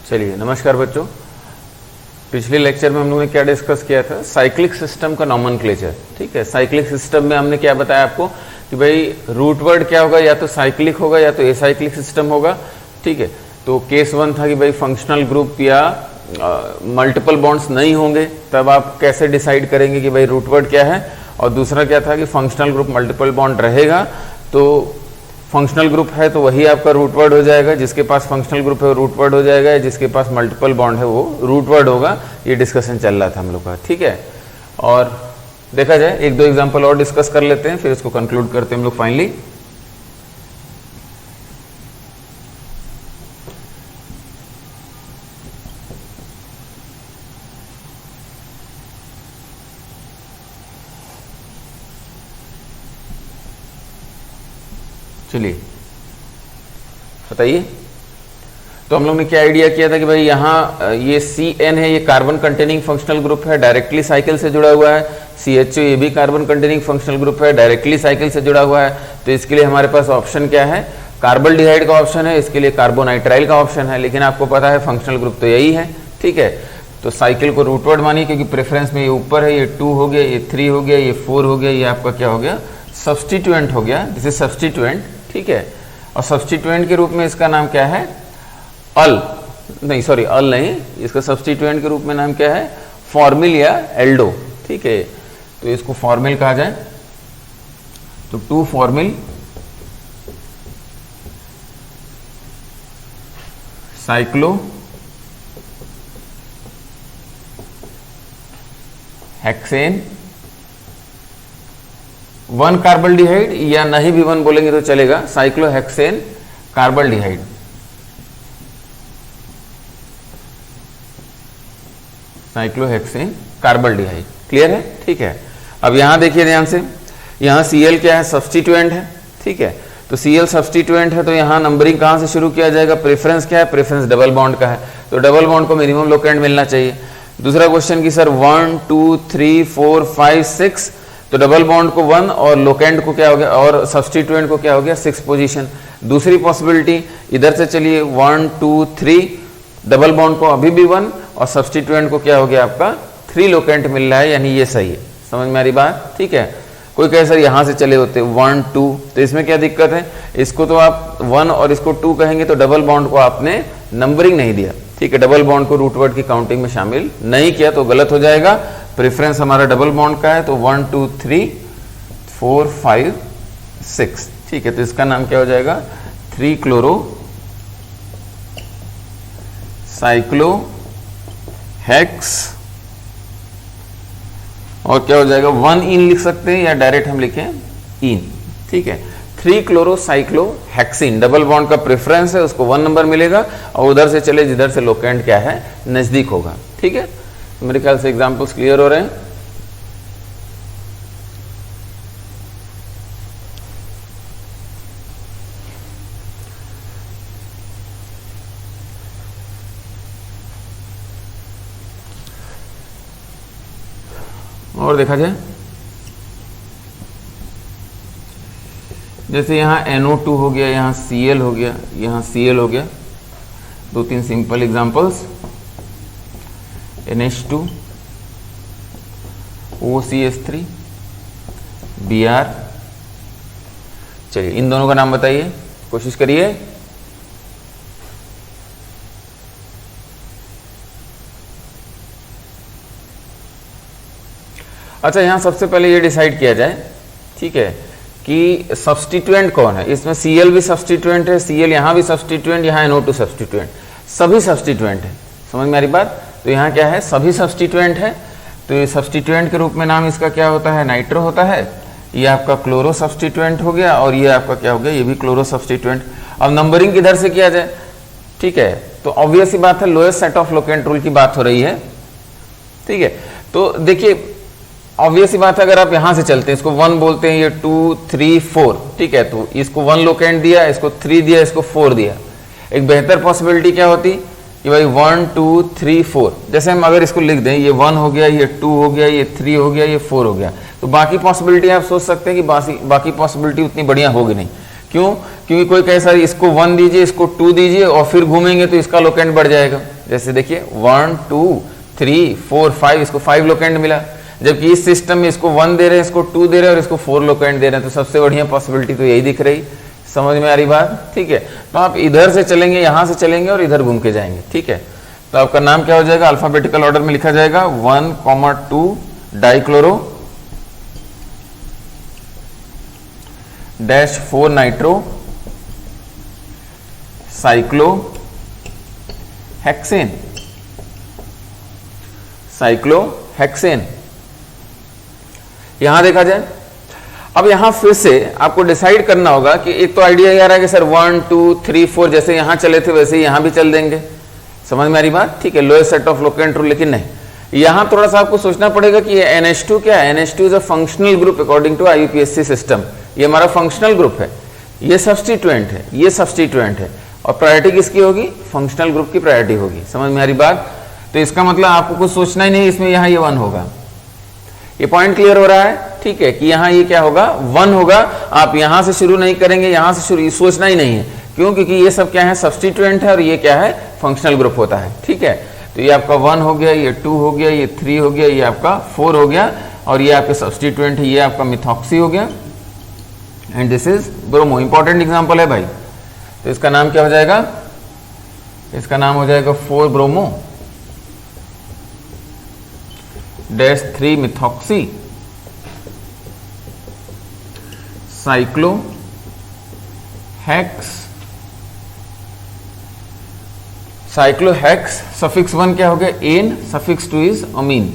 चलिए नमस्कार बच्चों। पिछले लेक्चर में हम लोगों ने क्या डिस्कस किया था, साइक्लिक सिस्टम का नॉमेनक्लेचर। ठीक है, साइक्लिक सिस्टम में हमने क्या बताया आपको कि भाई रूट वर्ड क्या होगा, या तो साइक्लिक होगा या तो एसाइक्लिक सिस्टम होगा। ठीक है, तो केस वन था कि भाई फंक्शनल ग्रुप या मल्टीपल बॉन्ड्स नहीं होंगे, तब आप कैसे डिसाइड करेंगे कि भाई रूट वर्ड क्या है। और दूसरा क्या था कि फंक्शनल ग्रुप मल्टीपल बॉन्ड रहेगा तो फंक्शनल ग्रुप है तो वही आपका रूट वर्ड हो जाएगा, जिसके पास फंक्शनल ग्रुप है वो रूट वर्ड हो जाएगा, या जिसके पास मल्टीपल बॉन्ड है वो रूट वर्ड होगा। ये डिस्कशन चल रहा था हम लोग का। ठीक है, और देखा जाए एक दो एग्जांपल और डिस्कस कर लेते हैं, फिर इसको कंक्लूड करते हैं हम लोग फाइनली। चलिए बताइए, तो हम लोग ने क्या आइडिया किया था कि भाई यहाँ ये CN है, ये कार्बन कंटेनिंग फंक्शनल ग्रुप है, डायरेक्टली साइकिल से जुड़ा हुआ है। CHO ये भी कार्बन कंटेनिंग फंक्शनल ग्रुप है, डायरेक्टली साइकिल से जुड़ा हुआ है। तो इसके लिए हमारे पास ऑप्शन क्या है, कार्बोल्डिहाइड का ऑप्शन है, इसके लिए कार्बोनाइट्राइल का ऑप्शन है, लेकिन आपको पता है फंक्शनल ग्रुप तो यही है। ठीक है, तो साइकिल को रूट वर्ड मानिए, क्योंकि प्रेफरेंस में ये ऊपर है, ये 2 हो गया, ये 3 हो गया, ये 4 हो गया, ये आपका क्या हो गया, सब्सटीट्यूएंट हो गया। This is substituent. ठीक है, और सब्सटीट्यूएंट के रूप में इसका नाम क्या है, अल नहीं, सॉरी अल नहीं, इसका सब्सटीट्यूएंट के रूप में नाम क्या है, फॉर्मिल या एल्डो। ठीक है, तो इसको फॉर्मिल कहा जाए तो 2 फॉर्मिल साइक्लो हेक्सेन 1 कार्बोल्डिहाइड, या नहीं भी 1 बोलेंगे तो चलेगा, साइक्लोहेक्सेन कार्बोल्डिहाइड। साइक्लोहेक्सेन कार्बोल्डिहाइड। क्लियर है? ठीक है, अब यहां देखिए ध्यान से, यहां Cl क्या है, सब्सटीट्यूएंट है। ठीक है, तो Cl सब्सटीट्यूएंट है, तो यहां नंबरिंग कहां से शुरू किया जाएगा, प्रेफरेंस क्या है, प्रेफरेंस डबल बॉन्ड का है, तो डबल बॉन्ड को मिनिमम लोकेंड मिलना चाहिए। दूसरा क्वेश्चन की सर 1 2 3 4 5 6, तो डबल बॉन्ड को 1 और लोकेंड को क्या हो गया, और सब्सटीट्यूएंट को क्या हो गया, 6 पोजीशन। दूसरी पॉसिबिलिटी इधर से चलिए 1 2 3, डबल बॉन्ड को अभी भी 1 और सब्सटीट्यूएंट को क्या हो गया आपका 3 लोकेंट मिल रहा है, यानी ये सही है। समझ में आ रही बात? ठीक है, कोई कहे सर यहां से चले होते 1 2, तो इसमें क्या दिक्कत है, इसको तो आप 1 और इसको 2 कहेंगे, तो डबल बॉन्ड को आपने नंबरिंग नहीं दिया। ठीक है, डबल बॉन्ड को रूट वर्ड की काउंटिंग में शामिल नहीं किया तो गलत हो जाएगा। प्रेफरेंस हमारा डबल बॉन्ड का है, तो 1 2 3 4 5 6। ठीक है, तो इसका नाम क्या हो जाएगा, 3 क्लोरो साइक्लो हेक्स, और क्या हो जाएगा 1 इन लिख सकते हैं, या डायरेक्ट हम लिखें इन। ठीक है, 3 chloro cyclo hexyne, double bond का प्रेफरेंस है, उसको 1 नंबर मिलेगा, और उधर से चले जिधर से लोकेंड क्या है, नजदीक होगा। ठीक है, तो मेरे ख्याल से एग्जांपल्स क्लियर हो रहे हैं। और देखा जाए, जैसे यहाँ NO2 हो गया, यहाँ Cl हो गया, यहाँ Cl हो गया, 2-3 simple examples, NH2 OCH3 Br। चलिए इन दोनों का नाम बताइए, कोशिश करिए। अच्छा, यहां सबसे पहले ये डिसाइड किया जाए, ठीक है, कि सब्सटीट्यूएंट कौन है। इसमें Cl भी सब्सटीट्यूएंट है, Cl यहां भी सब्सटीट्यूएंट, यहां NO2 सब्सटीट्यूएंट, सभी सब्सटीट्यूएंट है। समझ में आ रही बात? तो यहाँ क्या है, सभी सब्सटीट्यूएंट है, तो ये सब्सटीट्यूएंट के रूप में नाम इसका क्या होता है, नाइट्रो होता है। ये आपका क्लोरो सब्सटीट्यूएंट हो गया, और ये आपका क्या हो गया, ये भी क्लोरो सब्सटीट्यूएंट। अब नंबरिंग किधर से किया जाए, ठीक है, तो ऑब्वियस ही बात है, lowest set of locant rule की बात हो रही है। ठीक है, तो देखिए ऑब्वियस ही बात है, अगर आप यहां से चलते हैं, इसको 1 बोलते हैं, ये 2 3 4, ठीक है, तो इसको 1 लोकेंट दिया, इसको 3 दिया, इसको 4 दिया। एक बेहतर पॉसिबिलिटी क्या होती कि भाई 1 2 3 4, जैसे हम अगर इसको लिख दें, ये 1 हो गया, ये 2 हो गया, ये 3 हो गया, ये 4 हो गया, तो बाकी पॉसिबिलिटी आप सोच सकते हैं कि बाकी पॉसिबिलिटी उतनी बढ़िया होगी नहीं। क्यों? क्योंकि कोई कहे सर इसको 1 दीजिए, इसको 2 दीजिए, और फिर घूमेंगे तो इसका लोकेंट बढ़ जाएगा। जैसे देखिए 1 2 3 4 5, इसको 5 लोकेंट मिला, जबकि इस सिस्टम में इसको 1 दे रहे हैं, इसको 2 दे रहे हैं और इसको 4 लोकेंट दे रहे हैं। तो सबसे बढ़िया पॉसिबिलिटी तो यही दिख रही। समझ में आ रही बात? ठीक है, तो आप इधर से चलेंगे, यहां से चलेंगे और इधर घूम के जाएंगे। ठीक है, तो आपका नाम क्या हो जाएगा? अल्फाबेटिकल ऑर्डर में लिखा जाएगा 1, 2 dichloro -4 nitro cyclo hexane, cyclo hexane. यहां देखा जाए, अब यहां फिर से आपको डिसाइड करना होगा कि एक तो आइडिया ये आ रहा है कि सर 1 2 3 4 जैसे यहां चले थे वैसे यहां भी चल देंगे। समझ में आ रही बात? ठीक है, lowest set of locant rule. लेकिन नहीं, यहां थोड़ा सा आपको सोचना पड़ेगा कि ये NH2 क्या है? NH2 is a functional group according to IUPAC system. ये हमारा फंक्शनल ग्रुप है, ये सब्स्टिट्यूएंट है, ये सब्स्टिट्यूएंट है, और प्रायोरिटी किसकी होगी? फंक्शनल ग्रुप की प्रायोरिटी होगी। समझ में आ रही बात? तो इसका मतलब आपको कुछ सोचना ही नहीं, इसमें यहां ये 1 होगा। ये पॉइंट क्लियर हो रहा है? ठीक है, कि यहां ये क्या होगा? 1 होगा। आप यहां से शुरू नहीं करेंगे, यहां से शुरू सोचना ही नहीं है। क्यों? क्योंकि ये सब क्या है? सब्स्टिट्यूएंट है, और ये क्या है? फंक्शनल ग्रुप होता है। ठीक है, तो ये आपका 1 हो गया, ये 2 हो गया, ये 3 हो गया, ये आपका 4 हो गया, और ये आपके सब्स्टिट्यूएंट है, ये आपका मिथॉक्सी हो गया, and this is bromo. Important example है भाई। तो इसका नाम क्या हो जाएगा? इसका नाम हो जाएगा 4 bromo -3 methoxy cyclo hex. Cyclo hex suffix 1 क्या हो गया? एन, सफिक्स 2 इज अमीन।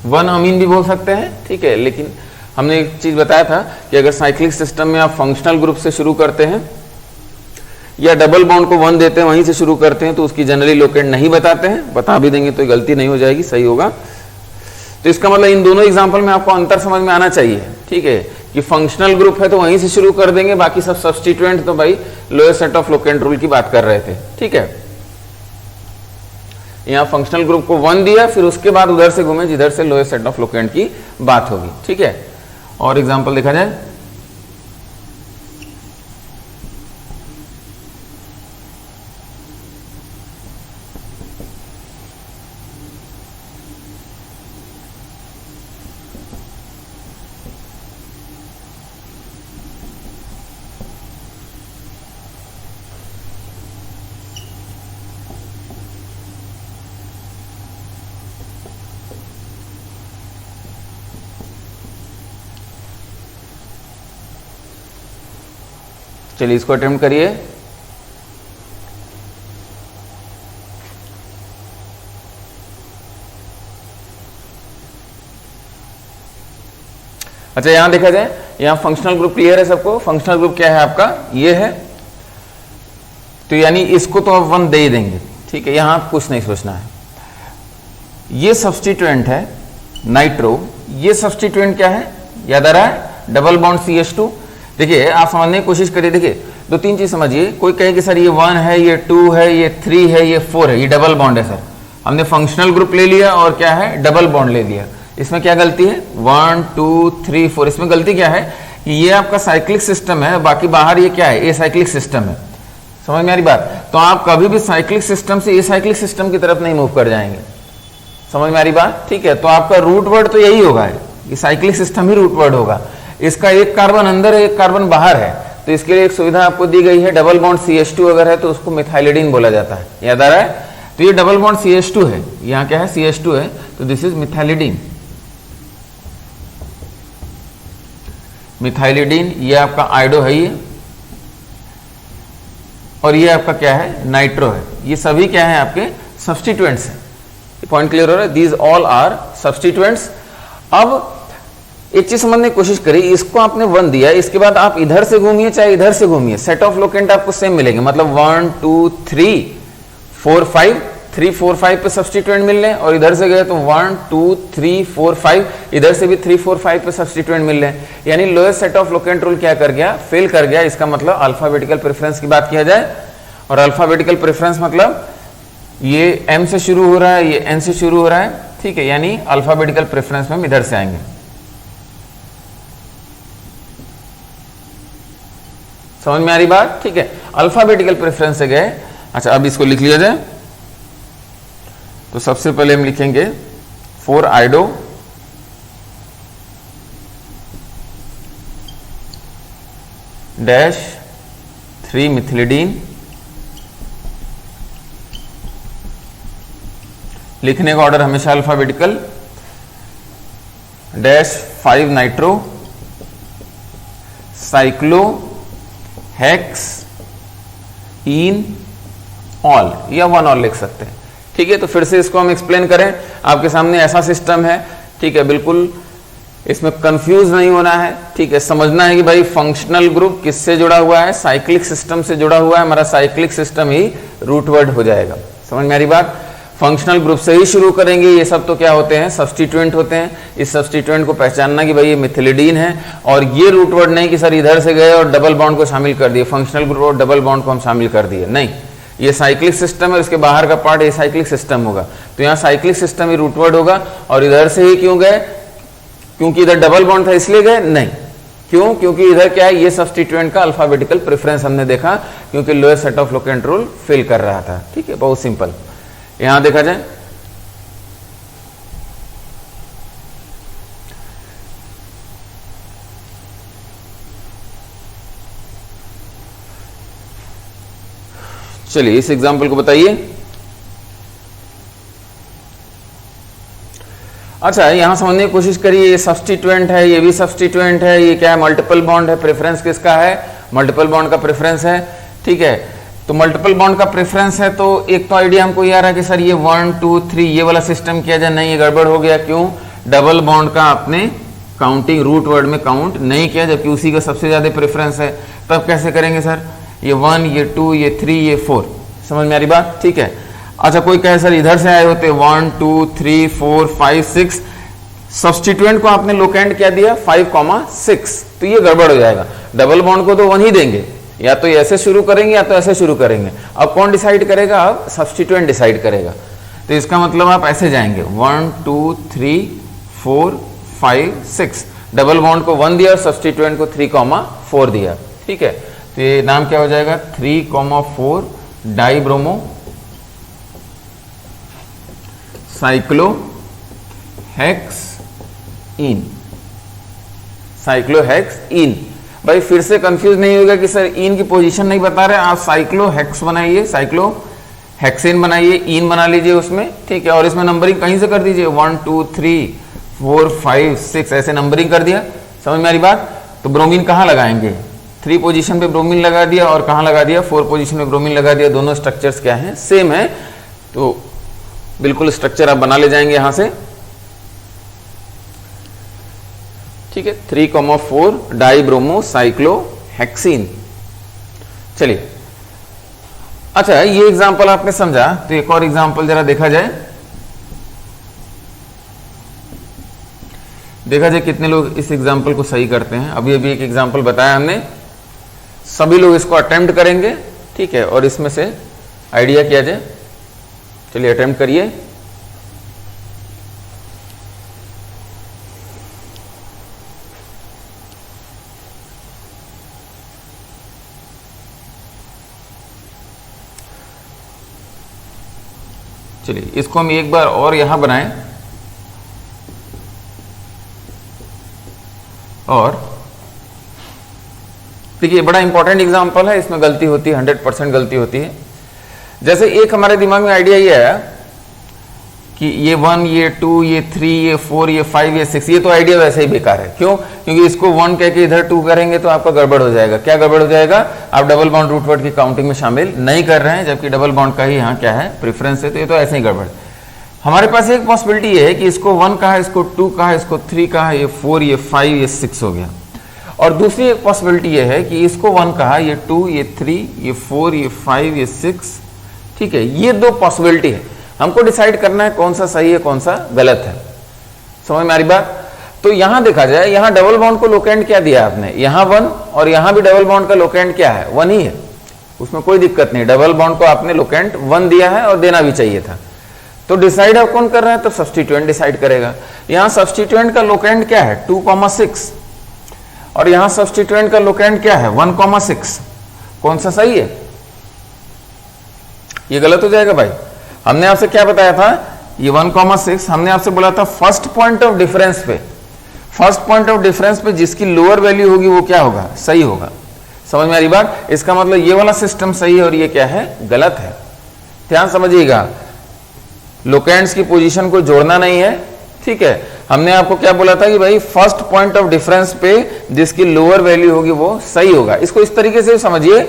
1 अमीन भी बोल सकते हैं। ठीक है, लेकिन हमने एक चीज बताया था कि अगर साइक्लिक सिस्टम में आप फंक्शनल ग्रुप से शुरू करते हैं या डबल बॉन्ड को 1 देते हैं वहीं से शुरू करते हैं तो उसकी जनरली लोकेंट नहीं बताते हैं। बता भी देंगे तो गलती नहीं हो जाएगी, सही होगा। तो इसका मतलब इन दोनों एग्जांपल में आपको अंतर समझ में आना चाहिए। ठीक है, कि फंक्शनल ग्रुप है तो वहीं से शुरू कर देंगे, बाकी सब सब्स्टिट्यूएंट तो भाई lowest set of locant rule की बात कर रहे थे। ठीक है, यहां फंक्शनल ग्रुप को 1 दिया, फिर उसके बाद उधर से घूमे जिधर से लोएस्ट सेट ऑफ लोकेंट की बात होगी। ठीक है, और एग्जांपल देखा जाए, चलिए इसको अटेम्प्ट करिए। अच्छा, यहां देखा जाए, यहां फंक्शनल ग्रुप क्लियर है सबको? फंक्शनल ग्रुप क्या है आपका? ये है। तो यानी इसको तो आप 1 दे ही देंगे। ठीक है, यहां कुछ नहीं सोचना है। ये सब्स्टिट्यूएंट है नाइट्रो, ये सब्स्टिट्यूएंट क्या है? याद आ रहा है? Double bond CH2। देखिए, आप समझने की कोशिश करिए। देखिए, 2-3 चीज समझिए। कोई कहे कि सर ये 1 है, ये 2 है, ये 3 है, ये 4 है, ये डबल बॉन्ड है। सर, हमने फंक्शनल ग्रुप ले लिया और क्या है? डबल बॉन्ड ले लिया। इसमें क्या गलती है? 1 2 3 4। इसमें गलती क्या है कि ये आपका साइक्लिक सिस्टम है, बाकी बाहर ये क्या है? ए साइक्लिक सिस्टम है। समझ में आ रही बात? तो आप कभी भी साइक्लिक सिस्टम से ए साइक्लिक सिस्टम की तरफ नहीं मूव कर जाएंगे। समझ में आ रही बात? ठीक है, तो आपका रूट वर्ड तो यही होगा, ये साइक्लिक सिस्टम ही रूट वर्ड होगा। इसका एक कार्बन अंदर है, एक कार्बन बाहर है, तो इसके लिए एक सुविधा आपको दी गई है। डबल बॉन्ड CH2 अगर है तो उसको मिथाइलिडीन बोला जाता है। याद आ रहा है? तो ये डबल बॉन्ड CH2 है, यहाँ क्या है? CH2 है, तो दिस इज मिथाइलिडीन। मिथाइलिडीन, ये आपका आइडो है ये, और ये आपका क्या है? नाइट्रो है। ये सभी क्या है? आपके सब्स्टिट्यूएंट्स हैं। पॉइंट क्लियर हो रहा है? These all are substituents. अब एक चीज समझने की कोशिश करिए, इसको आपने 1 दिया, इसके बाद आप इधर से घूमिए चाहे इधर से घूमिए, सेट ऑफ लोकेंट आपको सेम मिलेंगे। मतलब 1 2 3 4 5, 3 4 5 पे सब्स्टिट्यूएंट मिल रहे हैं, और इधर से गए तो 1 2 3 4 5, इधर से भी 3 4 5 पे सब्स्टिट्यूएंट मिल रहे हैं। यानी lowest set of locant rule क्या कर गया? फेल कर गया। इसका मतलब अल्फाबेटिकल प्रेफरेंस की बात किया जाए, और अल्फाबेटिकल प्रेफरेंस मतलब ये M से शुरू हो रहा है, ये N से शुरू हो रहा है। ठीक है, यानी अल्फाबेटिकल प्रेफरेंस में हम इधर से आएंगे। समझ में आ रही बात? ठीक है, अल्फाबेटिकल प्रेफरेंस से गए। अच्छा, अब इसको लिख लिया जाए। तो सबसे पहले हम लिखेंगे 4 आयोडो डैश 3 मिथिलिडीन, लिखने का ऑर्डर हमेशा alphabetical, dash 5 nitro cyclo hex in all, या 1 ऑल लिख सकते हैं। ठीक है, तो फिर से इसको हम एक्सप्लेन करें, आपके सामने ऐसा सिस्टम है। ठीक है, बिल्कुल इसमें कंफ्यूज नहीं होना है। ठीक है, समझना है कि भाई फंक्शनल ग्रुप किससे जुड़ा हुआ है, साइक्लिक सिस्टम से जुड़ा हुआ है। हमारा साइक्लिक सिस्टम ही रूट वर्ड हो जाएगा। समझ में आ रही बात? फंक्शनल ग्रुप से ही शुरू करेंगे। ये सब तो क्या होते हैं, सब्स्टिट्यूएंट होते हैं। इस सब्स्टिट्यूएंट को पहचानना कि भाई ये मिथिलिडीन है, और ये रूट वर्ड नहीं कि सर इधर से गए और डबल बॉन्ड को शामिल कर दिए, फंक्शनल ग्रुप और डबल बॉन्ड को हम शामिल कर दिए, नहीं। ये साइक्लिक सिस्टम है, उसके बाहर का पार्ट ये साइक्लिक सिस्टम होगा। तो यहाँ साइक्लिक सिस्टम ही रूट वर्ड होगा। और इधर से ही क्यों गए, क्योंकि इधर डबल बॉन्ड था इसलिए गए? नहीं। क्यों? क्योंकि इधर क्या है, ये सब्स्टिट्यूएंट का अल्फाबेटिकल प्रेफरेंस हमने देखा, क्योंकि lower set of locant rule fill कर रहा था। ठीक है, बहुत सिंपल। यहां देखा जाए चलिए इस एग्जाम्पल को बताइए। अच्छा, यहां समझने की कोशिश करिए। ये सब्स्टिट्यूएंट है, ये भी सब्स्टिट्यूएंट है, ये क्या है, मल्टीपल बॉन्ड है। प्रेफरेंस किसका है? मल्टीपल बॉन्ड का प्रेफरेंस है। ठीक है, तो मल्टीपल बॉन्ड का प्रेफरेंस है, तो एक तो आइडिया हमको ये आ रहा है कि सर ये 1 2 3 ये वाला सिस्टम किया जाए। नहीं, ये गड़बड़ हो गया। क्यों? डबल बॉन्ड का आपने काउंटिंग रूट वर्ड में काउंट नहीं किया, जबकि उसी का सबसे ज्यादा प्रेफरेंस है। तब कैसे करेंगे सर? ये 1, ये 2, ये 3, ये 4। समझ में आ रही बात? ठीक है। अच्छा, कोई कहे सर इधर से आए होते 1 2 3 4 5 6, सब्स्टिट्यूएंट को आपने लोकेंट क्या दिया 5,6, तो ये गड़बड़ हो जाएगा। डबल बॉन्ड को तो 1 ही देंगे, या तो ऐसे शुरू करेंगे या तो ऐसे शुरू करेंगे। अब कौन डिसाइड करेगा? अब सब्स्टिट्यूएंट डिसाइड करेगा। तो इसका मतलब आप ऐसे जाएंगे 1 2 3 4 5 6, डबल बॉन्ड को 1 दिया और सब्स्टिट्यूएंट को 3,4 दिया। ठीक है, तो ये नाम क्या हो जाएगा? 3,4 डाइब्रोमो साइक्लो हेक्स इन, साइक्लो हेक्स इन। भाई फिर से कंफ्यूज नहीं होगा कि सर इन की पोजीशन नहीं बता रहे, आप साइक्लो हेक्स बनाइए, साइक्लो हेक्सेन बनाइए, इन बना लीजिए उसमें। ठीक है, और इसमें नंबरिंग कहीं से कर दीजिए 1 2 3 4 5 6, ऐसे नंबरिंग कर दिया। समझ में आ रही बात? तो ब्रोमीन कहाँ लगाएंगे? 3 पोजीशन पे ब्रोमीन लगा दिया, और कहाँ लगा दिया? 4 पोजीशन पे ब्रोमीन लगा दिया। दोनों स्ट्रक्चर्स क्या हैं? सेम है। तो बिल्कुल स्ट्रक्चर आप बना ले जाएंगे यहां से। ठीक है, 3,4 डाइब्रोमो साइक्लो हेक्सीन। चलिए, अच्छा ये एग्जांपल आपने समझा, तो एक और एग्जांपल जरा देखा जाए। देखा जाए कितने लोग इस एग्जांपल को सही करते हैं। अभी अभी एक एग्जांपल बताया हमने, सभी लोग इसको अटेम्प्ट करेंगे। ठीक है, और इसमें से आइडिया किया जाए। चलिए अटेम्प्ट करिए। चलिए इसको हम एक बार और यहां बनाएं, और देखिए बड़ा इंपॉर्टेंट एग्जांपल है, इसमें गलती होती है, 100% गलती होती है। जैसे एक हमारे दिमाग में आइडिया ये है कि ये 1, ये 2, ये 3, ये 4, ये 5, ये 6, ये तो आइडिया वैसे ही बेकार है। क्यों? क्योंकि इसको 1 कह के इधर 2 करेंगे तो आपका गड़बड़ हो जाएगा। क्या गड़बड़ हो जाएगा? आप डबल बॉन्ड रूट वर्ड की काउंटिंग में शामिल नहीं कर रहे हैं, जबकि डबल बॉन्ड का ही यहाँ क्या है? प्रेफरेंस है। तो ये तो ऐसे ही गड़बड़। हमारे पास एक पॉसिबिलिटी ये है कि इसको 1 कहा, इसको 2 कहा, इसको 3 कहा, ये 4, ये 5, ये 6 हो गया। और दूसरी एक पॉसिबिलिटी ये है कि इसको 1 कहा, ये 2, ये 3, ये 4, ये 5, ये 6। ठीक है, ये 2 पॉसिबिलिटी है। हमको डिसाइड करना है कौन सा सही है कौन सा गलत है। समझ में आ रही बात? तो यहां देखा जाए, यहां डबल बॉन्ड को लोकेंट क्या दिया आपने? यहां 1, और यहां भी डबल बॉन्ड का लोकेंट क्या है? 1 ही है, उसमें कोई दिक्कत नहीं। डबल बॉन्ड को आपने लोकेंट 1 दिया है, और देना भी चाहिए था। तो डिसाइड अब कौन कर रहा है? तो सब्स्टिट्यूएंट डिसाइड करेगा। यहां सब्स्टिट्यूएंट का लोकेंट क्या है? 2,6, और यहां सब्स्टिट्यूएंट का लोकेंट क्या है? 1,6। कौन सा सही है? ये गलत हो जाएगा भाई। हमने आपसे क्या बताया था ये 1,6 हमने आपसे बोला था फर्स्ट पॉइंट ऑफ डिफरेंस पे, फर्स्ट पॉइंट ऑफ डिफरेंस पे जिसकी लोअर वैल्यू होगी वो क्या होगा, सही होगा। समझ में आ रही बात? इसका मतलब ये वाला सिस्टम सही है और ये क्या है, गलत है। ध्यान समझिएगा, लोकेंड्स की पोजीशन को जोड़ना नहीं है, ठीक है। हमने आपको क्या बोला था कि भाई फर्स्ट पॉइंट ऑफ डिफरेंस पे जिसकी लोअर वैल्यू होगी वो सही होगा। इसको इस तरीके से समझिए,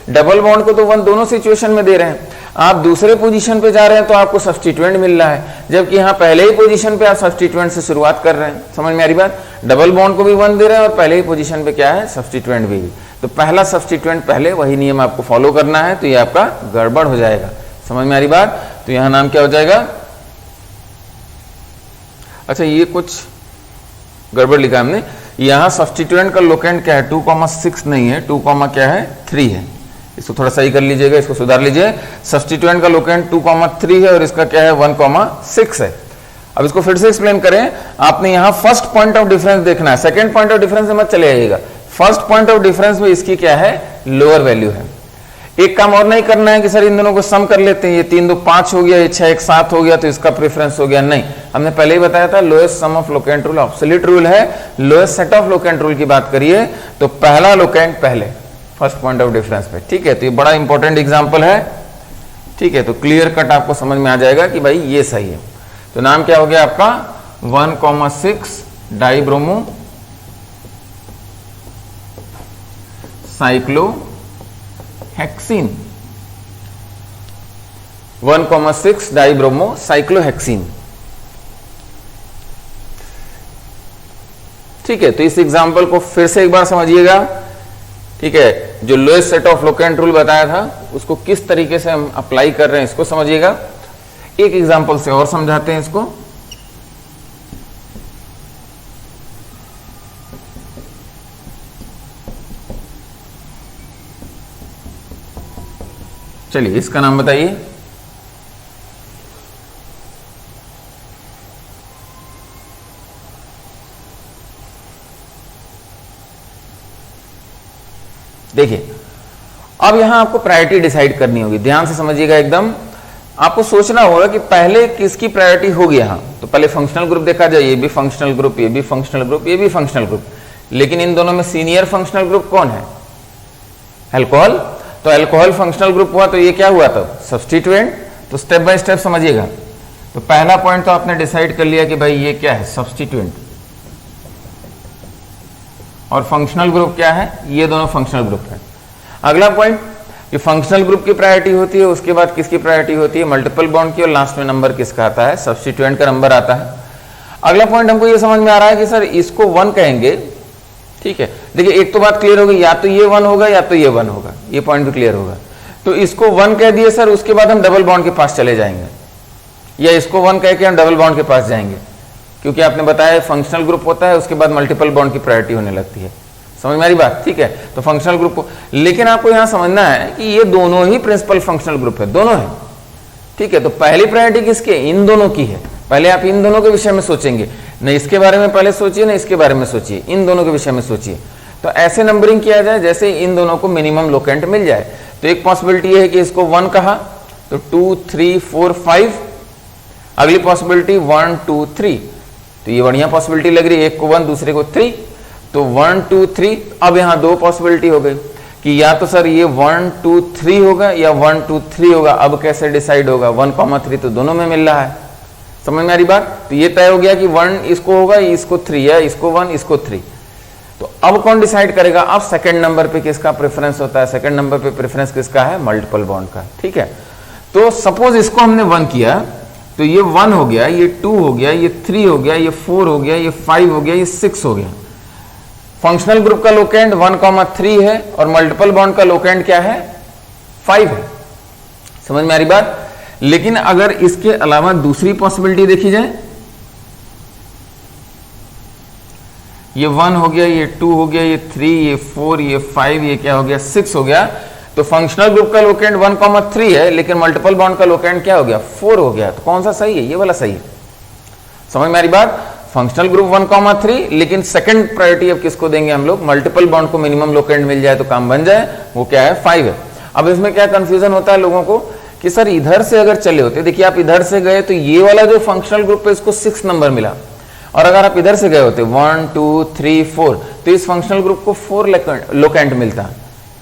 डबल बॉन्ड को तो 1 दोनों सिचुएशन में दे रहे हैं, आप दूसरे पोजीशन पे जा रहे हैं तो आपको सब्स्टिट्यूएंट मिल रहा है, जबकि यहाँ पहले ही पोजीशन पे आप सब्स्टिट्यूएंट से शुरुआत कर रहे हैं। समझ में आ रही बात? डबल बॉन्ड को भी 1 दे रहे हैं और पहले ही पोजीशन पे क्या है, सब्स्टिट्यूएंट भी। तो पहला सब्स्टिट्यूएंट पहले, वही नियम आपको फॉलो करना है, तो ये आपका गड़बड़ हो जाएगा। समझ में आ रही बात? तो यहाँ नाम क्या हो जाएगा, अच्छा ये कुछ गड़बड़ लिखा हमने, यहाँ सब्स्टिट्यूएंट का लोकेंट क्या है, 2,6 नहीं है, 2, क्या है, 3 है। इसको थोड़ा सही कर लीजिएगा, इसको सुधार लीजिए। सब्स्टिट्यूएंट का लोकेंट 2,3 है और इसका क्या है, 1,6 है। अब इसको फिर से एक्सप्लेन करें, आपने यहाँ फर्स्ट पॉइंट ऑफ डिफरेंस देखना है, सेकंड पॉइंट ऑफ डिफरेंस में मत चले आइएगा। फर्स्ट पॉइंट ऑफ डिफरेंस में इसकी क्या है, लोअर वैल्यू है। एक काम और नहीं करना है कि सर इन दोनों को सम कर लेते हैं, ये 3, 2, 5 हो गया, ये 6, 1, 7 हो गया तो इसका प्रेफरेंस हो गया, नहीं। हमने पहले ही बताया था lowest sum of locant rule absolute rule है, lowest set of locant rule की बात करिए तो पहला लोकेंट पहले, फर्स्ट पॉइंट ऑफ डिफरेंस पे, ठीक है। तो ये बड़ा इंपॉर्टेंट एग्जांपल है, ठीक है। तो क्लियर कट आपको समझ में आ जाएगा कि भाई ये सही है। तो नाम क्या हो गया आपका, 1,6 डाइब्रोमो साइक्लोहेक्सीन, 1,6 डाइब्रोमो साइक्लोहेक्सीन, ठीक है। तो इस एग्जांपल को फिर से एक बार समझिएगा, ठीक है। जो lowest set of locant rule बताया था उसको किस तरीके से हम अप्लाई कर रहे हैं इसको समझिएगा। एक एग्जांपल से और समझाते हैं इसको। चलिए इसका नाम बताइए, देखिए अब यहां आपको प्रायोरिटी डिसाइड करनी होगी, ध्यान से समझिएगा एकदम। आपको सोचना होगा कि पहले किसकी प्रायोरिटी होगी। यहां तो पहले फंक्शनल ग्रुप देखा जाए, ये भी फंक्शनल ग्रुप, ये भी फंक्शनल ग्रुप, ये भी फंक्शनल ग्रुप, लेकिन इन दोनों में सीनियर फंक्शनल ग्रुप कौन है, अल्कोहल। तो अल्कोहल फंक्शनल ग्रुप हुआ तो ये क्या हुआ तब, सब्स्टिट्यूएंट। तो स्टेप बाय स्टेप समझिएगा। तो पहला पॉइंट तो आपने डिसाइड कर लिया कि भाई ये क्या है, सब्स्टिट्यूएंट, और फंक्शनल ग्रुप क्या है, ये दोनों फंक्शनल ग्रुप है। अगला पॉइंट, ये फंक्शनल ग्रुप की प्रायोरिटी होती है, उसके बाद किसकी प्रायोरिटी होती है, मल्टीपल बॉन्ड की, और लास्ट में नंबर किसका आता है, सब्स्टिट्यूएंट का नंबर आता है। अगला पॉइंट हमको ये समझ में आ रहा है कि सर इसको 1 कहेंगे, ठीक है। देखिए एक तो बात क्लियर होगी, या तो ये 1 होगा या तो ये 1 होगा, ये पॉइंट भी क्लियर होगा। तो इसको 1 कह दिए सर, उसके बाद हम डबल बॉन्ड के पास चले जाएंगे, या इसको 1 कह के हम डबल बॉन्ड के पास जाएंगे, क्योंकि आपने बताया फंक्शनल ग्रुप होता है, उसके बाद मल्टीपल बॉन्ड की प्रायोरिटी होने लगती है। समझ में आ रही बात, ठीक है। तो फंक्शनल ग्रुप को, लेकिन आपको यहां समझना है कि ये दोनों ही प्रिंसिपल फंक्शनल ग्रुप है, दोनों है, ठीक है। तो पहली प्रायोरिटी किसके, इन दोनों की है। पहले आप इन दोनों के विषय में सोचेंगे, न इसके बारे में पहले सोचिए, न इसके बारे में सोचिए, इन दोनों के विषय में सोचिए। तो ऐसे नंबरिंग किया जाए जैसे इन दोनों को मिनिमम लोकेंट मिल जाए। तो एक पॉसिबिलिटी है कि इसको 1 कहा तो 2, 3, 4, 5, अगली पॉसिबिलिटी 1, 2, 3, तो ये बढ़िया पॉसिबिलिटी लग रही है, एक को 1 दूसरे को 3, तो 1, 2, 3। अब यहां 2 पॉसिबिलिटी हो गई कि या तो सर ये 1, 2, 3 होगा या 1, 2, 3 होगा। अब कैसे डिसाइड होगा, 1, 3 तो दोनों में मिल रहा है। समझ में आ रही बात? तो ये तय हो गया कि 1 इसको होगा, इसको 3, या इसको 1 इसको 3। तो अब कौन डिसाइड करेगा, अब सेकंड नंबर पे किसका प्रेफरेंस होता है, सेकंड नंबर पे प्रेफरेंस किसका है, मल्टीपल बॉन्ड का, ठीक है। तो सपोज इसको हमने 1 किया तो ये 1 हो गया, ये 2 हो गया, ये 3 हो गया, ये 4 हो गया, ये 5 हो गया, ये 6 हो गया। फंक्शनल ग्रुप का लोकेंट 1, 3 है और मल्टीपल बॉन्ड का लोकेंट क्या है, 5 है। समझ में आ रही बात? लेकिन अगर इसके अलावा दूसरी पॉसिबिलिटी देखी जाए, ये 1 हो गया, ये 2 हो गया, ये 3, ये 4, ये 5, ये क्या हो गया, 6 हो गया। तो फंक्शनल ग्रुप का लोकेंट 1, 3 है, लेकिन मल्टीपल बॉन्ड का लोकेंट क्या हो गया, 4 हो गया। तो कौन सा सही है, ये वाला सही है। समझ में आ रही बात? फंक्शनल ग्रुप 1, 3, लेकिन सेकंड प्रायोरिटी अब किसको देंगे हम लोग, मल्टीपल बॉन्ड को मिनिमम लोकेंट मिल जाए तो काम बन जाए, वो क्या है, 5 है। अब इसमें क्या कंफ्यूजन होता है लोगों को कि सर इधर से अगर चले होते, देखिए आप इधर से गए तो ये वाला जो फंक्शनल ग्रुप है इसको 6 नंबर मिला, और अगर आप इधर से गए होते 1 2 3 4 तो इस फंक्शनल ग्रुप को 4 लोकेंट मिलता।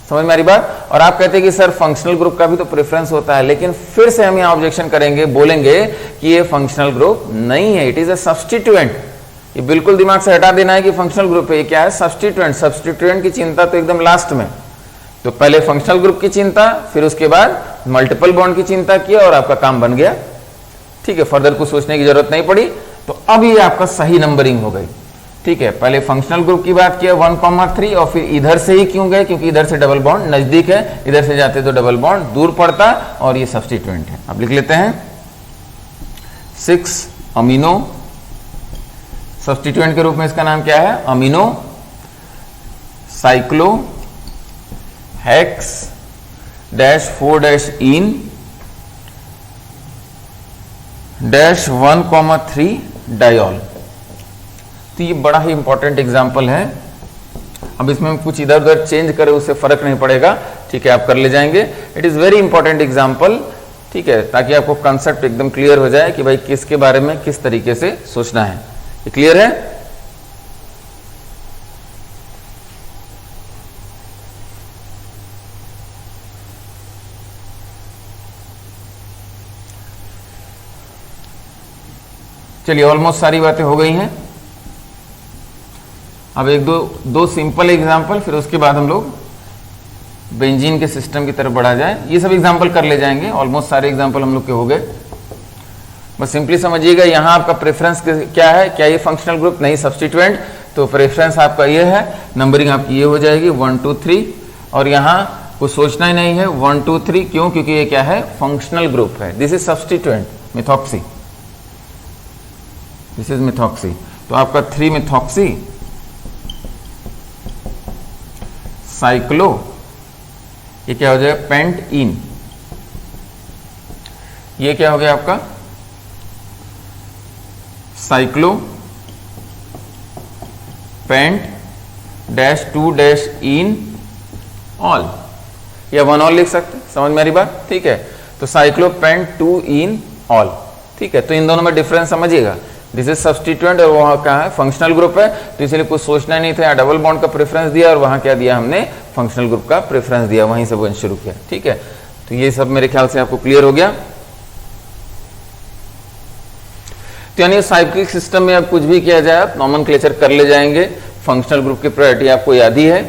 समझ में आ रही बात? और आप कहते हैं कि सर फंक्शनल ग्रुप का भी तो प्रेफरेंस होता है, लेकिन फिर से हम यहाँ ऑब्जेक्शन करेंगे, बोलेंगे कि ये फंक्शनल ग्रुप नहीं है, इट इज अ सब्स्टिट्यूएंट। ये बिल्कुल दिमाग से हटा देना है कि फंक्शनल ग्रुप है, ये क्या है? सब्स्टिट्यूएंट। सब्स्टिट्यूएंट की चिंता तो एकदम लास्ट में, तो पहले फंक्शनल ग्रुप की चिंता, फिर उसके बाद मल्टीपल बॉन्ड की चिंता किया और आपका काम बन गया। ठीक है, फर्दर कुछ सोचने की जरूरत नहीं पड़ी। तो अब ये आपका सही नंबरिंग हो गई। ठीक है, पहले फंक्शनल ग्रुप की बात किया 1,3 और फिर इधर से ही क्यों गए? क्योंकि इधर से डबल बॉन्ड नजदीक है, इधर से जाते तो डबल बॉन्ड दूर पड़ता, और ये सब्स्टिट्यूएंट है। अब लिख लेते हैं 6 अमीनो, सब्स्टिट्यूएंट के रूप में इसका नाम क्या है? Amino cyclo hex -ene -1,3 diol. तो ये बड़ा ही इंपॉर्टेंट एग्जाम्पल है। अब इसमें हम कुछ इधर उधर चेंज करें उससे फर्क नहीं पड़ेगा। ठीक है, आप कर ले जाएंगे। It is very important example. ठीक है, ताकि आपको कंसेप्ट एकदम क्लियर हो जाए कि भाई किसके बारे में किस तरीके से सोचना है। ये क्लियर है? चलिए, ऑलमोस्ट सारी बातें हो गई हैं। अब एक दो सिंपल एग्जाम्पल, फिर उसके बाद हम लोग बेंजीन के सिस्टम की तरफ बढ़ा जाए। ये सब एग्जाम्पल कर ले जाएंगे, ऑलमोस्ट सारे एग्जाम्पल हम लोग के हो गए। बस सिंपली समझिएगा यहाँ आपका प्रेफरेंस क्या है। क्या ये फंक्शनल ग्रुप? नहीं, सब्स्टिट्यूएंट। तो प्रेफरेंस आपका ये है, नंबरिंग आपकी ये हो जाएगी 1 2 3, और यहाँ कुछ सोचना ही नहीं है 1 2 3। क्यों? क्योंकि ये क्या है? फंक्शनल ग्रुप है। This is substituent, methoxy, this is methoxy. तो आपका 3 मिथॉक्सी साइक्लो, ये क्या हो जाएगा? Pentene. ये क्या हो गया आपका? साइक्लो पेंट -2-इन ऑल, या 1 ऑल लिख सकते, समझ में आ रही बात? ठीक है, तो साइक्लो पेंट 2-इन ऑल। ठीक है, तो इन दोनों में डिफरेंस समझिएगा। दिस इज सब्स्टिट्यूएंट और वहां क्या है? फंक्शनल ग्रुप है। तो इसलिए कुछ सोचना नहीं था, यहाँ डबल बॉन्ड का प्रेफरेंस दिया और वहां क्या दिया हमने? फंक्शनल ग्रुप का प्रेफरेंस दिया, वहीं से वो शुरू किया। ठीक है, तो ये सब मेरे ख्याल से आपको क्लियर हो गया। तो यानी साइक्लिक सिस्टम में अब कुछ भी किया जाए आप नॉमेनक्लेचर कर ले जाएंगे। फंक्शनल ग्रुप की प्रायोरिटी आपको याद ही है।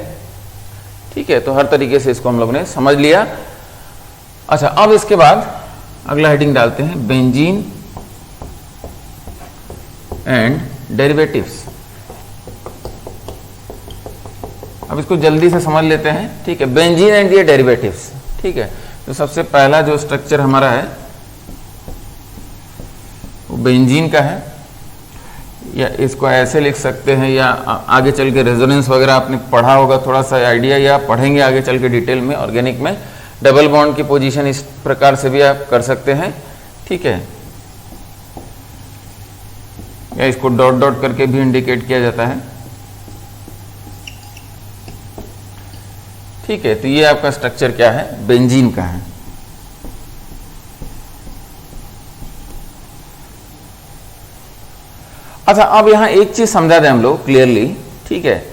ठीक है, तो हर तरीके से इसको हम लोग ने समझ लिया। अच्छा, अब इसके बाद अगला हेडिंग डालते हैं, बेंजीन एंड डेरिवेटिव्स। अब इसको जल्दी से समझ लेते हैं। ठीक है, बेंजीन एंड ये डेरिवेटिव्स। ठीक है, तो सबसे पहला जो स्ट्रक्चर हमारा है वो बेंजीन का है, या इसको ऐसे लिख सकते हैं, या आगे चल के रेजोनेंस वगैरह आपने पढ़ा होगा, थोड़ा सा आइडिया, या पढ़ेंगे आगे चल के डिटेल में ऑर्गेनिक में। डबल बॉन्ड की पोजीशन इस प्रकार से भी आप कर सकते हैं। ठीक है, या इसको डॉट डॉट करके भी इंडिकेट किया जाता है। ठीक है, तो ये आपका स्ट्रक्चर क्या है? बेंजीन का है। अच्छा, अब यहां एक चीज समझा दें हम लोग क्लियरली। ठीक है,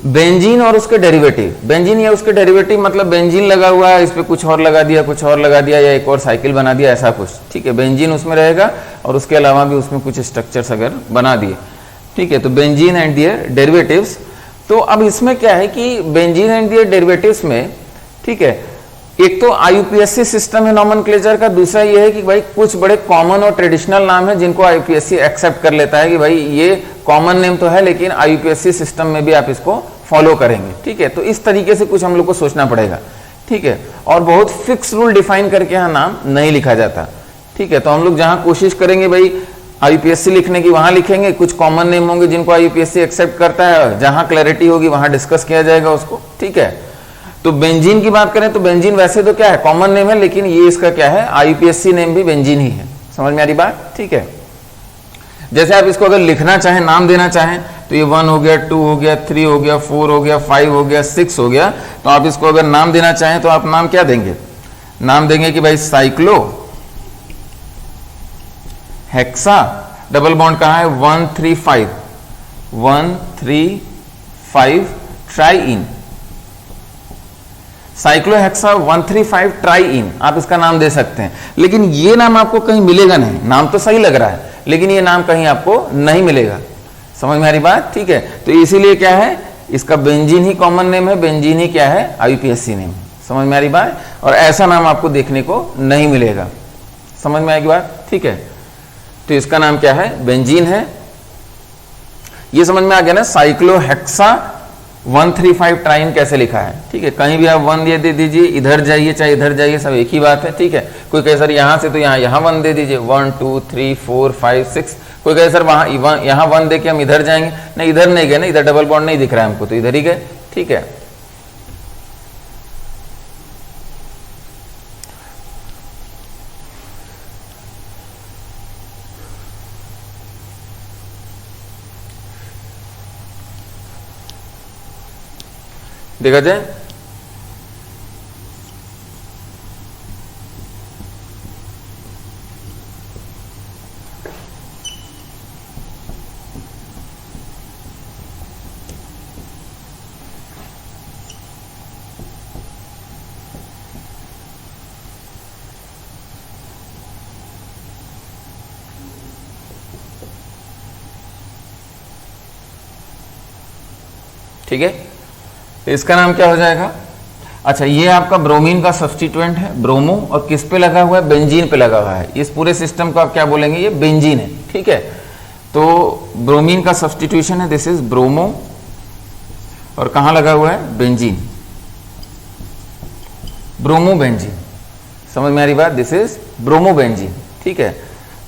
बेंजीन और उसके डेरिवेटिव, बेंजीन या उसके डेरिवेटिव मतलब बेंजीन लगा हुआ है, इस पे कुछ और लगा दिया, कुछ और लगा दिया, या एक और साइकिल बना दिया, ऐसा कुछ। ठीक है, बेंजीन उसमें रहेगा और उसके अलावा भी उसमें कुछ स्ट्रक्चर्स अगर बना दिए। ठीक है, तो बेंजीन एंड दियर डेरिवेटिव्स। तो अब इसमें क्या है कि बेंजीन एंड दियर डेरिवेटिव्स में, ठीक है, एक तो आईयूपीएससी सिस्टम है नॉमेनक्लेचर का, दूसरा ये है कि भाई कुछ बड़े कॉमन और ट्रेडिशनल नाम है जिनको आईयूपीएससी एक्सेप्ट कर लेता है कि भाई ये कॉमन नेम तो है, लेकिन आईयूपीएससी सिस्टम में भी आप इसको फॉलो करेंगे। ठीक है, तो इस तरीके से कुछ हम लोग को सोचना पड़ेगा। ठीक है, और बहुत फिक्स रूल डिफाइन करके यहाँ नाम नहीं लिखा जाता। ठीक है, तो हम लोग जहां कोशिश करेंगे भाई आईयूपीएससी लिखने की, वहां लिखेंगे, कुछ कॉमन नेम होंगे जिनको आईयूपीएससी एक्सेप्ट करता है, जहां क्लैरिटी होगी वहां डिस्कस किया जाएगा उसको। ठीक है, तो बेंजीन की बात करें तो बेंजीन वैसे तो क्या है? कॉमन नेम है, लेकिन ये इसका क्या है? आईयूपीएससी नेम भी बेंजीन ही है। समझ में आ रही बात? ठीक है, जैसे आप इसको अगर लिखना चाहें, नाम देना चाहें, तो ये 1 हो गया, 2 हो गया, 3 हो गया, 4 हो गया, 5 हो गया, 6 हो गया। तो आप इसको अगर नाम देना चाहें तो आप नाम क्या देंगे? नाम देंगे कि भाई साइक्लो हेक्सा, डबल बॉन्ड कहां है 135 ट्राइइन, साइक्लोहेक्सा 135 ट्राइइन, आप इसका नाम दे सकते हैं। लेकिन ये नाम आपको कहीं मिलेगा नहीं, नाम तो सही लग रहा है लेकिन ये नाम कहीं आपको नहीं मिलेगा। समझ में आ रही बात? ठीक है, तो इसीलिए क्या है, इसका बेंजीन ही कॉमन नेम है, बेंजीन ही क्या है, आईयूपीएसी नेम। समझ में आ रही बात? और ऐसा नाम आपको देखने को नहीं मिलेगा। समझ में आएगी बात? ठीक है, तो इसका नाम क्या है, बेंजीन है। ये समझ में आ गया ना, साइक्लोहेक्सा 135 ट्राइन कैसे लिखा है। ठीक है, कहीं भी आप 1 दे दीजिए, इधर जाइए चाहे इधर जाइए, सब एक ही बात है। ठीक है, कोई कहे सर यहां से तो यहाँ 1 दे दीजिए, 1 2 3 4 5 6, कोई कहे सर वहां यहाँ 1 दे के हम इधर जाएंगे, नहीं इधर नहीं गए ना, इधर डबल बॉन्ड नहीं दिख रहा है हमको, तो इधर ही गए। ठीक है, देखा जाए। ठीक है, इसका नाम क्या हो जाएगा। अच्छा, ये आपका ब्रोमीन का सब्स्टिट्यूएंट है, ब्रोमो, और किस पे लगा हुआ है, बेंजीन पे लगा हुआ है। इस पूरे सिस्टम को आप क्या बोलेंगे, ये बेंजीन है। ठीक है, तो ब्रोमीन का सब्स्टिट्यूशन है, दिस इज ब्रोमो, और कहां लगा हुआ है, बेंजीन, ब्रोमो बेंजीन। समझ में आ रही बात, दिस इज ब्रोमो बेंजीन। ठीक है,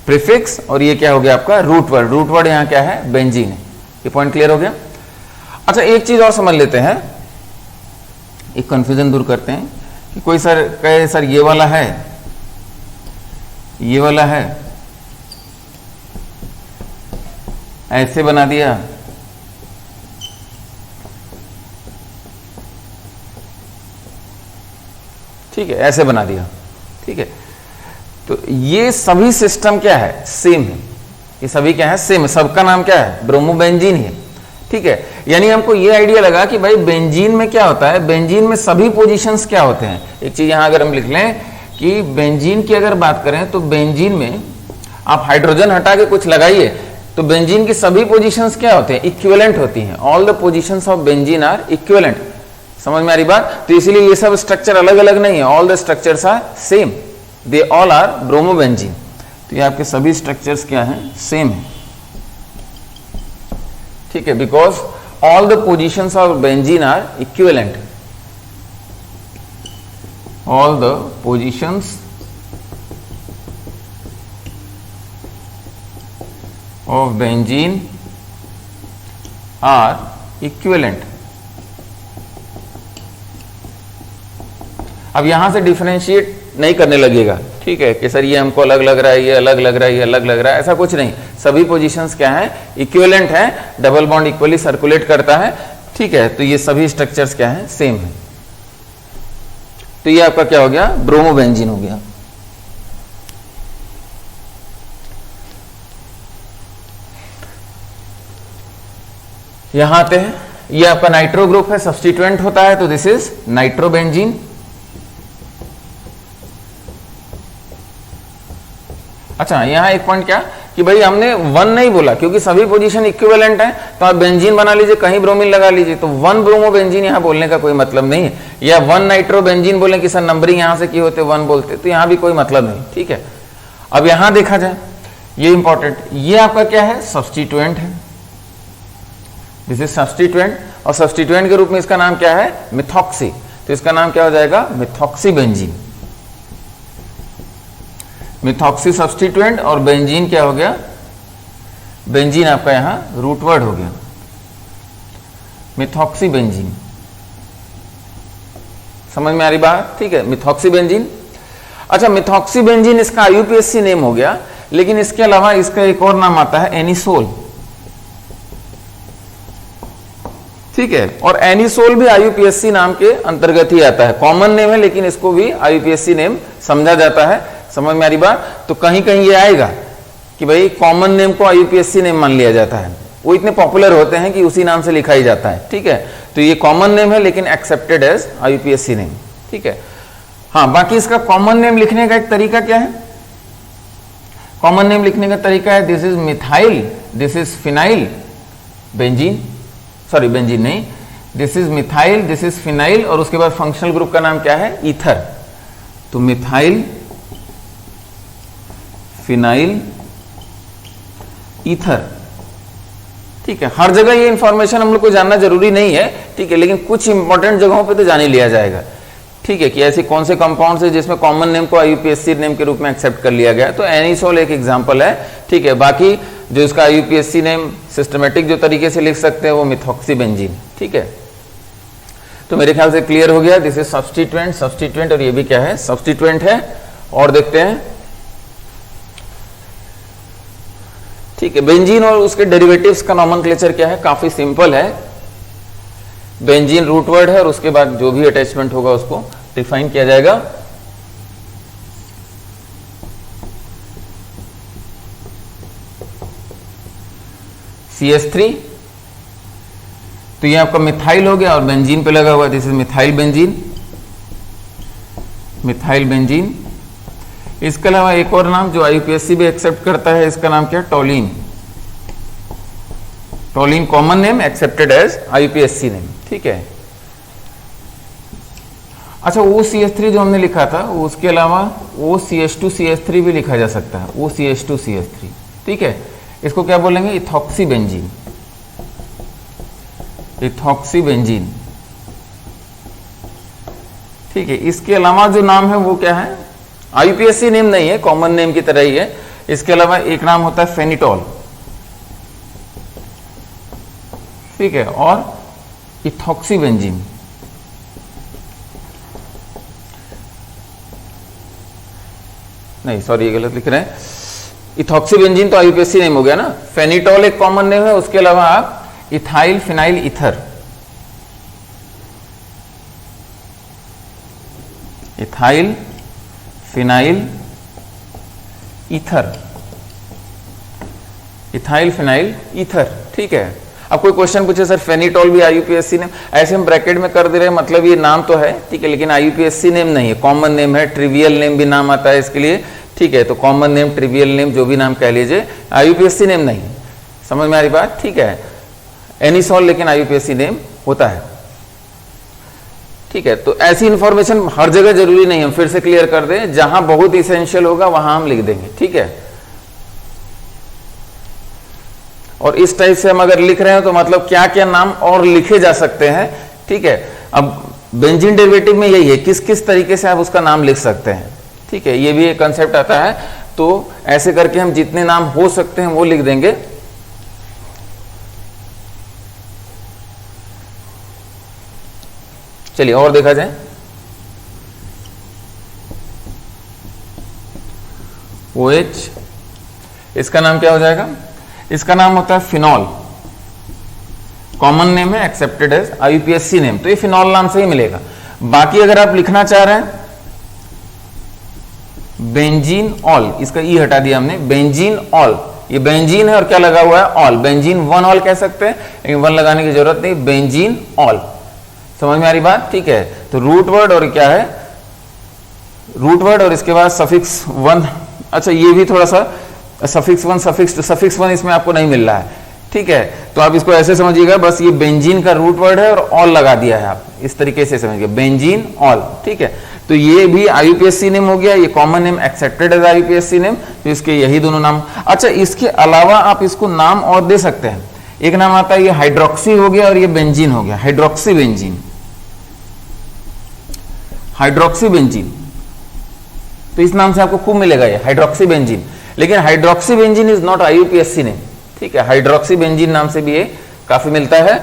प्रीफिक्स, और ये क्या हो गया आपका रूट वर्ड, रूट वर्ड यहां क्या है, बेंजीन है। ये पॉइंट क्लियर हो गया। अच्छा, एक चीज और समझ लेते हैं, एक कंफ्यूजन दूर करते हैं कि कोई सर कहे सर ये वाला है, ये वाला है, ऐसे बना दिया, ठीक है, ऐसे बना दिया। ठीक है, तो ये सभी सिस्टम क्या है, सेम है, ये सभी क्या है, सेम है, सबका नाम क्या है, ब्रोमोबेंजीन है। ठीक है, यानी हमको ये आइडिया लगा कि भाई बेंजीन में क्या होता है, बेंजीन में सभी पोजीशंस क्या होते हैं। एक चीज यहां अगर हम लिख लें कि बेंजीन की अगर बात करें तो बेंजीन में आप हाइड्रोजन हटा के कुछ लगाइए तो बेंजीन की सभी पोजीशंस क्या होते हैं, इक्विवेलेंट होती हैं। All the positions of benzene are equivalent. समझ में आ रही बात? तो इसीलिए ये सब स्ट्रक्चर अलग अलग नहीं है, all the structures are same, they all are bromobenzene. तो ये आपके सभी स्ट्रक्चर्स क्या हैं, सेम है। ठीक है, because all the positions of benzene are equivalent, all the positions of benzene are equivalent। अब यहां से डिफरेंशिएट नहीं करने लगेगा, ठीक है, कि सर ये हमको अलग लग रहा है, ये अलग लग रहा है, ये अलग लग रहा है, ऐसा कुछ नहीं। सभी पोजीशंस क्या है, इक्विवेलेंट है, डबल बॉन्ड इक्वली सर्कुलेट करता है। ठीक है, तो ये सभी स्ट्रक्चर्स क्या है, सेम है। तो ये आपका क्या हो गया, ब्रोमोबेंजीन हो गया। यहां आते हैं, ये आपका नाइट्रो ग्रुप है, सब्स्टिट्यूएंट होता है, तो दिस इज नाइट्रोबेंजीन। अच्छा, यहां एक पॉइंट क्या कि भाई हमने 1 नहीं बोला क्योंकि सभी पोजीशन इक्विवेलेंट है, तो आप बेंजीन बना लीजिए, कहीं ब्रोमीन लगा लीजिए, तो 1 ब्रोमोबेंजीन यहां बोलने का कोई मतलब नहीं है। या 1 नाइट्रोबेंजीन बोले कि सर नंबरिंग यहां से किए होते 1 बोलते, तो यहां भी कोई मतलब नहीं। ठीक है, अब यहां देखा जाए, ये इंपॉर्टेंट, ये आपका क्या है, सब्स्टिट्यूएंट है, दिस इज सब्स्टिट्यूएंट, और सब्स्टिट्यूएंट के रूप में इसका नाम क्या है, मिथॉक्सी। तो इसका नाम क्या हो जाएगा, मिथॉक्सी बेंजीन। मिथॉक्सी सब्स्टिट्यूएंट, और बेंजीन क्या हो गया, बेंजीन आपका यहां रूट वर्ड हो गया, मिथॉक्सी बेंजीन। समझ में आ रही बात? ठीक है, मिथॉक्सी बेंजीन। अच्छा, मिथॉक्सी बेंजीन इसका आईयूपीएसी नेम हो गया, लेकिन इसके अलावा इसका एक और नाम आता है एनिसोल। ठीक है। और एनिसोल भी आईयूपीएसी नाम के अंतर्गत ही आता है, कॉमन नेम है लेकिन इसको भी आईयूपीएसी नेम समझा जाता है। समझ में आ रही बात? तो कहीं कहीं ये आएगा कि भाई कॉमन नेम को आईयूपीएसी नेम मान लिया जाता है, वो इतने पॉपुलर होते हैं कि उसी नाम से लिखा ही जाता है। ठीक है, तो ये कॉमन नेम है लेकिन एक्सेप्टेड एज आईयूपीएसी नेम। ठीक है, हाँ, बाकी इसका कॉमन नेम लिखने का एक तरीका क्या है? कॉमन नेम लिखने का तरीका है this is methyl, this is phenyl benzene, sorry benzene नहीं, this is methyl, this is phenyl, और उसके बाद फंक्शनल ग्रुप का नाम क्या है? ईथर। तो मिथाइल, फिनाइल, ईथर। ठीक है, हर जगह ये इंफॉर्मेशन हम लोग को जानना जरूरी नहीं है, ठीक है, लेकिन कुछ इंपॉर्टेंट जगहों पे तो जान ही लिया जाएगा। ठीक है, कि ऐसे कौन से कंपाउंड्स है जिसमें कॉमन नेम को आईयूपीएसी नेम के रूप में एक्सेप्ट कर लिया गया, तो एनिसोल एक एग्जांपल है। ठीक है, बाकी जो इसका आईयूपीएसी नेम सिस्टमेटिक जो तरीके से लिख सकते हैं वो मिथॉक्सीबेंजीन। ठीक है, तो मेरे ख्याल से क्लियर हो गया। दिस इज सब्स्टिट्यूएंट, सब्स्टिट्यूएंट, और ये भी क्या है? सब्स्टिट्यूएंट है। और देखते हैं, ठीक है, बेंजीन और उसके डेरिवेटिव्स का नॉमेनक्लेचर क्या है? काफी सिंपल है। बेंजीन रूट वर्ड है और उसके बाद जो भी अटैचमेंट होगा उसको डिफाइन किया जाएगा। CH3, तो ये आपका मिथाइल हो गया और बेंजीन पे लगा हुआ, this is methyl benzene, methyl benzene. इसके अलावा एक और नाम जो आईयूपीएसी भी एक्सेप्ट करता है, इसका नाम क्या है? Toluene. Toluene common name accepted as IUPAC name. ठीक है, अच्छा, OCH3 जो हमने लिखा था उसके अलावा OCH2CH3 भी लिखा जा सकता है, OCH2CH3। ठीक है, इसको क्या बोलेंगे? इथॉक्सीबेंजीन, इथॉक्सीबेंजीन। ठीक है, इसके अलावा जो नाम है वो क्या है? आईयूपीएसी नेम नहीं है, कॉमन नेम की तरह ही है। इसके अलावा एक नाम होता है फेनिटॉल, ठीक है, और इथॉक्सीबेंजीन। नहीं, सॉरी, ये गलत लिख रहे हैं। इथॉक्सीबेंजीन तो आईयूपीएसी नेम हो गया ना। फेनिटॉल एक कॉमन नेम है, उसके अलावा आप ethyl, phenyl, ether, ethyl, phenyl, ether, ethyl, phenyl, ether. ठीक है, अब कोई क्वेश्चन पूछे सर फेनिटॉल भी आईयूपीएसी नेम, ऐसे हम ब्रैकेट में कर दे रहे हैं, मतलब ये नाम तो है, ठीक है, लेकिन आईयूपीएसी नेम नहीं है, कॉमन नेम है। ट्रिवियल नेम भी नाम आता है इसके लिए। ठीक है, तो कॉमन नेम, ट्रिवियल नेम, जो भी नाम कह लीजिए, आईयूपीएसी नेम नहीं। समझ में आ रही बात? ठीक है, एनिसोल लेकिन आईयूपीएसी नेम होता है। ठीक है, तो ऐसी इंफॉर्मेशन हर जगह जरूरी नहीं है, हम फिर से क्लियर कर दें, जहां बहुत इसेंशियल होगा वहां हम लिख देंगे। ठीक है, और इस टाइप से हम अगर लिख रहे हैं तो मतलब क्या क्या नाम और लिखे जा सकते हैं। ठीक है, अब बेंजीन डेरिवेटिव में यही है, किस किस तरीके से आप उसका नाम लिख सकते हैं। ठीक है, ये भी एक कंसेप्ट आता है, तो ऐसे करके हम जितने नाम हो सकते हैं वो लिख देंगे। चलिए और देखा जाए। OH, इसका नाम क्या हो जाएगा? इसका नाम होता है फिनॉल, कॉमन नेम है, एक्सेप्टेड एज आईयूपीएसी नेम, तो ये फिनॉल नाम से ही मिलेगा। बाकी अगर आप लिखना चाह रहे हैं बेंजीन ऑल, इसका ई हटा दिया हमने, बेंजीन ऑल, ये बेंजीन है और क्या लगा हुआ है? ऑल। बेंजीन वन ऑल कह सकते हैं, लेकिन वन लगाने की जरूरत नहीं, बेंजीन ऑल। समझ में आ रही बात? ठीक है, तो रूट वर्ड और क्या है? रूट वर्ड और इसके बाद सफिक्स वन। अच्छा, ये भी थोड़ा सा सफिक्स वन, सफिक्स वन इसमें आपको नहीं मिल रहा है। ठीक है, तो आप इसको ऐसे समझिएगा, बस ये बेंजीन का रूट वर्ड है और ऑल लगा दिया है, आप इस तरीके से समझिए, बेंजीन ऑल। ठीक है, तो ये भी आईयूपीएसी नेम हो गया, ये common name accepted as IUPAC name, तो इसके यही दोनों नाम। अच्छा, इसके अलावा आप इसको नाम और दे सकते हैं। एक नाम आता है ये हाइड्रोक्सी हो गया और ये बेंजीन हो गया, हाइड्रोक्सी बेंजीन, हाइड्रोक्सी बेंजीन, तो इस नाम से आपको खूब मिलेगा ये हाइड्रोक्सी बेंजीन। लेकिन hydroxy benzene is not IUPAC name. ठीक है, हाइड्रोक्सी बेंजीन नाम से भी ये काफी मिलता है।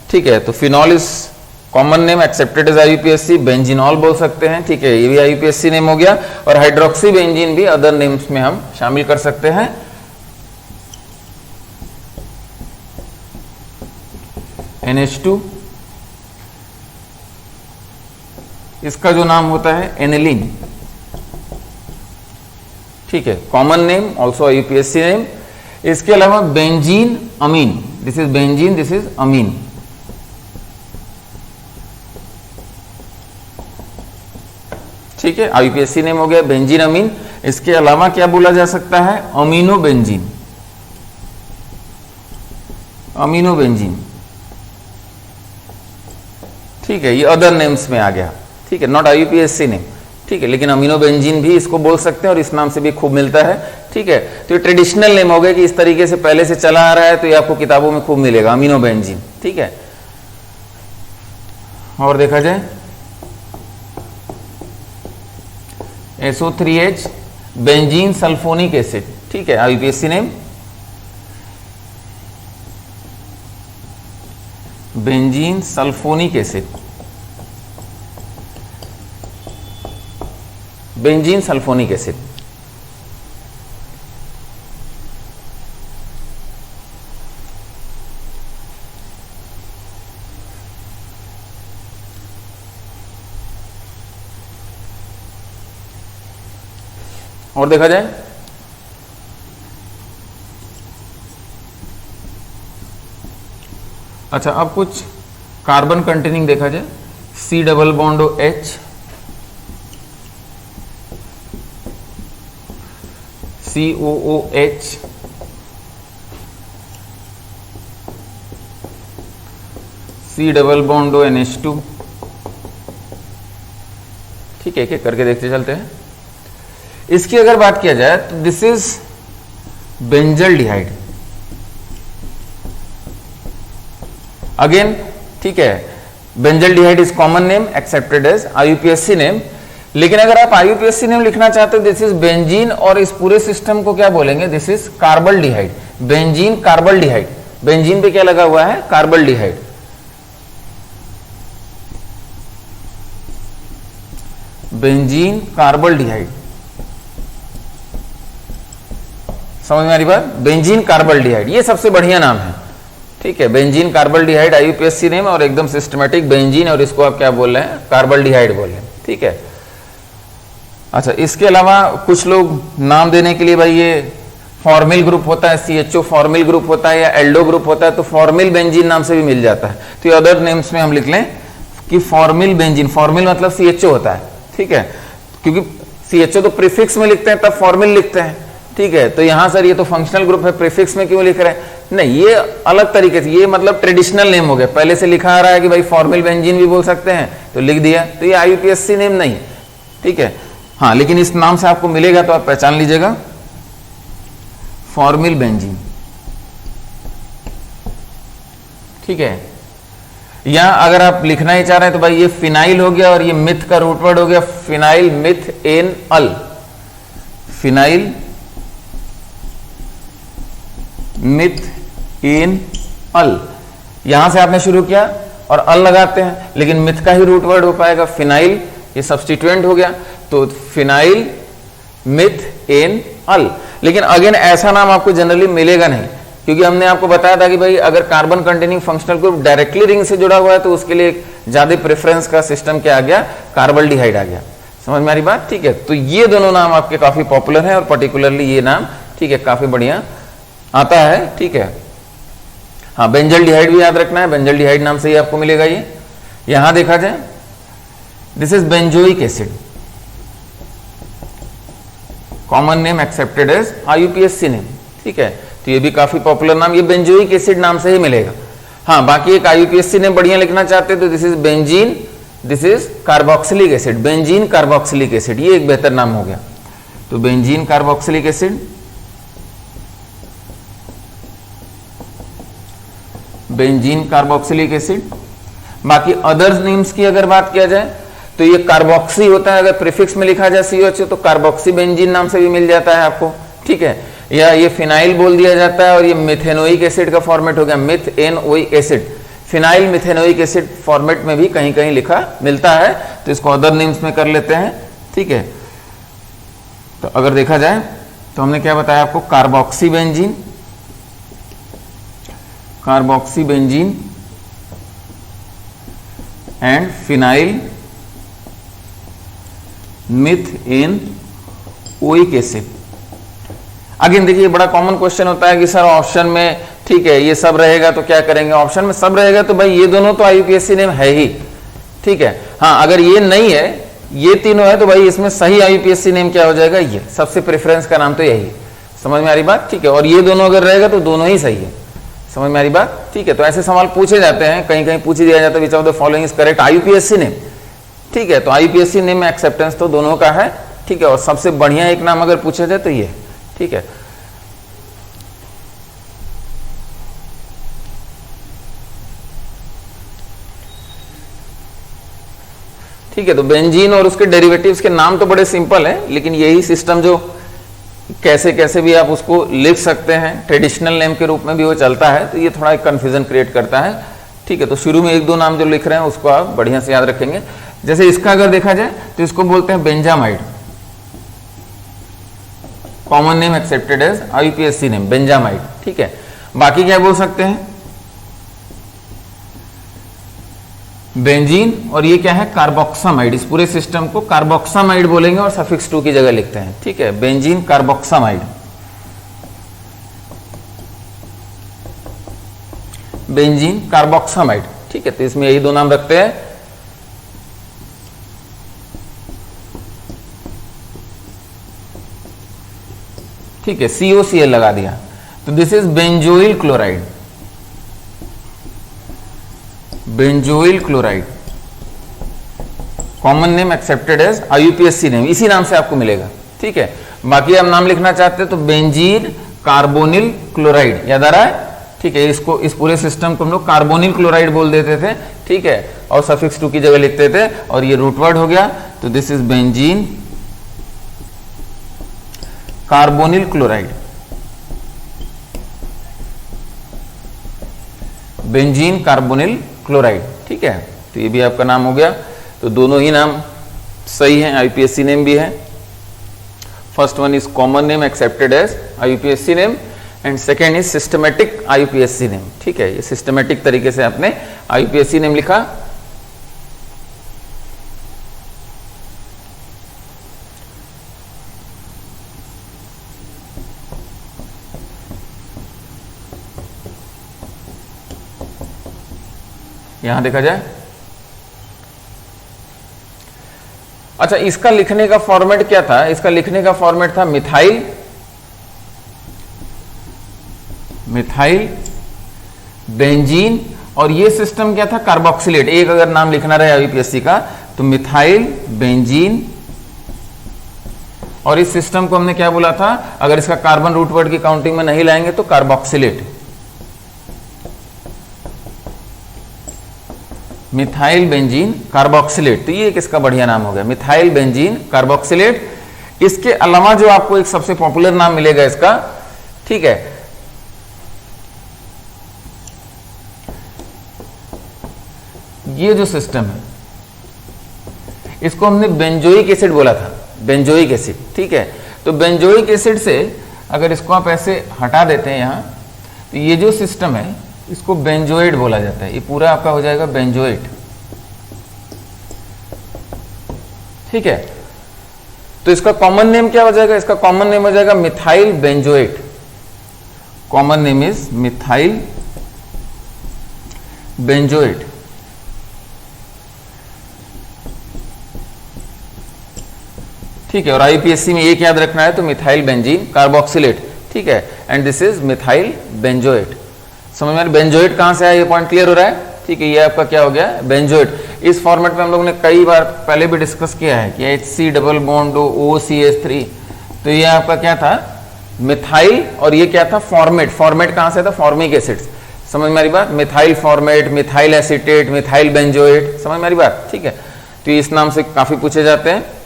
ठीक है, तो phenol is common name accepted as IUPAC, benzenol बोल सकते हैं। ठीक है, ये भी आईयूपीएसी नेम हो गया, और हाइड्रोक्सी बेंजीन भी अदर नेम्स में हम शामिल कर सकते हैं। NH2, इसका जो नाम होता है एनिलीन, ठीक है, common name, also UPSC name. इसके अलावा benzene amine, this is benzene, this is amine. ठीक है, आईपीएससी नेम हो गया बेंजीन अमीन। इसके अलावा क्या बोला जा सकता है, अमीनो बेंजीन, अमीनो बेंजीन, ठीक है, ये अदर नेम्स में आ गया, ठीक है, नॉट आईपीएससी नेम, ठीक है, लेकिन अमीनो बेंजीन भी इसको बोल सकते हैं और इस नाम से भी खूब मिलता है, ठीक है। तो ये ट्रेडिशनल नेम हो गया कि इस तरीके से पहले से चला आ रहा है, तो ये आपको किताबों में खूब मिलेगा, अमीनो बेंजीन, ठीक है। और देखा जाए SO3H बेंजीन सल्फोनिक एसिड, ठीक है, IPSC name benzene sulphonic acid, benzene sulphonic acid. और देखा जाए अच्छा, अब कुछ कार्बन कंटेनिंग देखा जाए, C double bond H, COOH, C double bond NH2, ठीक है, एक एक करके देखते चलते हैं। इसकी अगर बात किया जाए तो दिस इज बेंजल्डिहाइड, अगेन, ठीक है, benzaldehyde is common name accepted as IUPSC name. लेकिन अगर आप आईयूपीएससी नेम लिखना चाहते हो, दिस इज बेंजीन, और इस पूरे सिस्टम को क्या बोलेंगे, दिस इज कार्बल्डिहाइड, बेंजीन कार्बल्डिहाइड। बेंजीन पे क्या लगा हुआ है, कार्बल्डिहाइड, बेंजीन कार्बल्डिहाइड, समझ में आ रही बात, बेंजीन कार्बल्डिहाइड, ये सबसे बढ़िया नाम है, ठीक है, बेंजीन कार्बल्डिहाइड आईयूपीएससी नेम, और एकदम सिस्टमेटिक बेंजीन, और इसको आप क्या बोल रहे हैं, कार्बल्डिहाइड बोल रहे हैं, ठीक है। अच्छा, इसके अलावा कुछ लोग नाम देने के लिए, भाई ये फॉर्मिल ग्रुप होता है, CHO फॉर्मिल ग्रुप होता है, या एल्डो ग्रुप होता है, तो फॉर्मिल बेंजीन नाम से भी मिल जाता है। तो ये अदर नेम्स में हम लिख लें कि फॉर्मिल बेंजीन, फॉर्मिल मतलब CHO होता है, ठीक है, क्योंकि CHO तो प्रीफिक्स में लिखते हैं तब फॉर्मिल लिखते हैं, ठीक है। तो यहां सर ये तो फंक्शनल ग्रुप है, प्रीफिक्स में क्यों लिख रहे हैं, नहीं, ये अलग तरीके से, ये मतलब ट्रेडिशनल नेम हो गया, पहले से लिखा आ रहा है कि भाई फॉर्मिल बेंजीन भी बोल सकते हैं, तो लिख दिया, तो ये आईयूपीएससी नेम नहीं है, ठीक है। हाँ, लेकिन इस नाम से आपको मिलेगा तो आप पहचान लीजिएगा, फॉर्मिल बेंजीन, ठीक है। या अगर आप लिखना ही चाह रहे हैं तो भाई ये फिनाइल हो गया, और ये मिथ का रूट वर्ड हो गया, फिनाइल मिथ एन अल, फिनाइल मिथ एन अल, यहां से आपने शुरू किया और अल लगाते हैं, लेकिन मिथ का ही रूट वर्ड हो पाएगा, फिनाइल, ये सब्स्टिट्यूएंट हो गया, तो फिनाइल मिथ एन अल। लेकिन अगेन ऐसा नाम आपको जनरली मिलेगा नहीं, क्योंकि हमने आपको बताया था कि भाई अगर carbon containing functional group directly ring से जुड़ा हुआ है तो उसके लिए ज्यादा प्रेफरेंस का सिस्टम क्या आ गया, कार्बल्डिहाइड आ गया, समझ में आ रही बात, ठीक है। तो ये दोनों नाम आपके काफी पॉपुलर हैं, और पर्टिकुलरली ये नाम, ठीक है, काफी बढ़िया आता है, ठीक है। हाँ, बेंजल्डिहाइड भी याद रखना है, बेंजल्डिहाइड नाम से ही आपको मिलेगा ये। यहां देखा जाए, this is benzoic acid, common name accepted as IUPSC name, ठीक है। तो ये भी काफी पॉपुलर नाम, ये बेंजोइक एसिड नाम से ही मिलेगा। हाँ, बाकी एक आईयूपीएससी नेम बढ़िया लिखना चाहते हैं तो this is benzene, this is carboxylic acid, benzene carboxylic acid, ये एक बेहतर नाम हो गया। तो benzene carboxylic acid, benzene carboxylic acid. बाकी अदर्स नेम्स की अगर बात किया जाए तो ये कार्बोक्सी होता है, अगर प्रीफिक्स में लिखा जाए COH तो कार्बोक्सी बेंजीन नाम से भी मिल जाता है आपको, ठीक है। या ये फिनाइल बोल दिया जाता है, और ये मिथेनोइक एसिड का फॉर्मेट हो गया, methanoic acid, phenyl methanoic acid format में भी कहीं कहीं लिखा मिलता है, तो इसको अदर नेम्स में कर लेते हैं, ठीक है। तो अगर देखा जाए तो हमने क्या बताया आपको, carboxy benzene, carboxy benzene, and phenyl methane oic acid. Again देखिए बड़ा कॉमन क्वेश्चन होता है कि सर ऑप्शन में ठीक है ये सब रहेगा तो क्या करेंगे, ऑप्शन में सब रहेगा तो भाई ये दोनों तो IUPAC नेम है ही, ठीक है। हाँ अगर ये नहीं है, ये तीनों है, तो भाई इसमें सही IUPAC नेम क्या हो जाएगा, ये सबसे प्रेफरेंस का नाम तो यही। समझ में आ रही बात, ठीक है। और ये दोनों अगर रहेगा तो दोनों ही सही है। समझ में आ रही बात, ठीक है। तो ऐसे सवाल पूछे जाते हैं, कहीं कहीं पूछ दिया जाता है which of the following is correct IUPAC name, ठीक है। तो IUPAC नेम में एक्सेप्टेंस तो दोनों का है, ठीक है। और सबसे बढ़िया एक नाम अगर पूछा जाए तो ये, ठीक है। ठीक है, तो बेंजीन और उसके डेरिवेटिव्स के नाम तो बड़े सिंपल हैं, लेकिन यही सिस्टम जो कैसे कैसे भी आप उसको लिख सकते हैं, ट्रेडिशनल नेम के रूप में भी वो चलता है, तो ये थोड़ा एक कंफ्यूजन क्रिएट करता है, ठीक है। तो शुरू में एक दो नाम जो लिख रहे हैं उसको आप बढ़िया से याद रखेंगे। जैसे इसका अगर देखा जाए तो इसको बोलते हैं benzamide, common name accepted as IUPAC name benzamide, ठीक है। बाकी क्या बोल सकते हैं, बेंजीन, और ये क्या है कार्बोक्सामाइड। इस पूरे सिस्टम को कार्बोक्सामाइड बोलेंगे और सफिक्स 2 की जगह लिखते हैं, ठीक है। बेंजीन कार्बोक्सामाइड, बेंजीन कार्बोक्सामाइड, ठीक है। तो इसमें यही दो नाम रखते हैं। ठीक है, COCl लगा दिया, तो this is benzoyl chloride, benzoyl chloride, common name accepted as IUPAC name, इसी नाम से आपको मिलेगा, ठीक है। बाकी आप नाम लिखना चाहते हैं तो बेंजीन कार्बोनिल क्लोराइड, याद आ रहा है, ठीक है। इसको इस पूरे सिस्टम को हम लोग कार्बोनिल क्लोराइड बोल देते थे, ठीक है, और सफिक्स 2 की जगह लिखते थे, और ये रूट वर्ड हो गया। तो this is benzene carbonyl chloride, benzene carbonyl chloride, ठीक है। तो ये भी आपका नाम हो गया। तो दोनों ही नाम सही हैं, IUPAC नेम भी है। First one is common name accepted as IUPAC name and second is systematic IUPAC name, ठीक है। ये सिस्टमेटिक तरीके से आपने IUPAC नेम लिखा। यहां देखा जाए, अच्छा इसका लिखने का फॉर्मेट क्या था, इसका लिखने का फॉर्मेट था मिथाइल, मिथाइल बेंजीन, और ये सिस्टम क्या था कार्बोक्सिलेट। एक अगर नाम लिखना रहे IUPAC का तो मिथाइल बेंजीन, और इस सिस्टम को हमने क्या बोला था, अगर इसका कार्बन रूट वर्ड की काउंटिंग में नहीं लाएंगे तो कार्बोक्सिलेट, मिथाइल बेंजीन कार्बोक्सिलेट। तो ये किसका बढ़िया नाम हो गया, मिथाइल बेंजीन कार्बोक्सिलेट। इसके अलावा जो आपको एक सबसे पॉपुलर नाम मिलेगा इसका, ठीक है, ये जो सिस्टम है इसको हमने बेंजोइक एसिड बोला था, बेंजोइक एसिड, ठीक है। तो बेंजोइक एसिड से अगर इसको आप ऐसे हटा देते हैं यहां, तो ये जो सिस्टम है इसको बेंजोएट बोला जाता है। ये पूरा आपका हो जाएगा बेंजोएट, ठीक है। तो इसका कॉमन नेम क्या हो जाएगा, इसका कॉमन नेम हो जाएगा methyl benzoate, common name is methyl benzoate, ठीक है। और IUPAC में एक याद रखना है तो मिथाइल बेंजीन कार्बोक्सिलेट, ठीक है, and this is methyl benzoate. समझ में, बेंजोएट कहां से आया, ये पॉइंट क्लियर हो रहा है, ठीक है। ये आपका क्या हो गया बेंजोएट। इस फॉर्मेट में हम लोग ने कई बार पहले भी डिस्कस किया है कि HC डबल बॉन्ड OCH3, तो ये आपका क्या था मिथाइल, और ये क्या था फॉर्मेट, फॉर्मेट कहां से था फॉर्मिक एसिड्स। समझ में आ रही बात, methyl formate, methyl acetate, methyl benzoate, समझ में आ रही बात, ठीक है। तो इस नाम से काफी पूछे जाते हैं।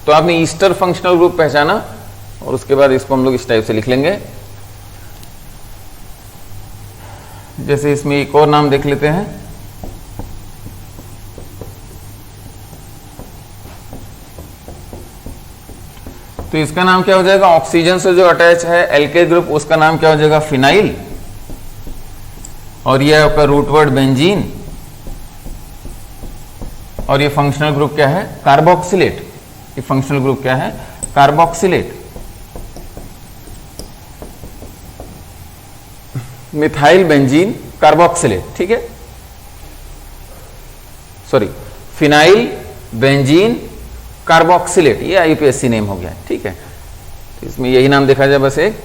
तो आपने ईस्टर फंक्शनल ग्रुप पहचाना, और उसके बाद इसको हम लोग इस टाइप से लिख लेंगे। जैसे इसमें एक और नाम देख लेते हैं, तो तो इसका नाम क्या हो जाएगा, ऑक्सीजन से जो अटैच है एल्केल ग्रुप उसका नाम क्या हो जाएगा, फिनाइल। और ये आपका रूट वर्ड बेंजीन, और ये फंक्शनल ग्रुप क्या है, कार्बोक्सिलेट। ये फंक्शनल ग्रुप क्या है, कार्बोक्सिलेट। मिथाइल बेंजीन कार्बोक्सिलेट, ठीक है, सॉरी, फिनाइल बेंजीन कार्बोक्सिलेट, ये आईयूपीएससी नेम हो गया, ठीक है। तो इसमें यही नाम देखा जाए बस एक,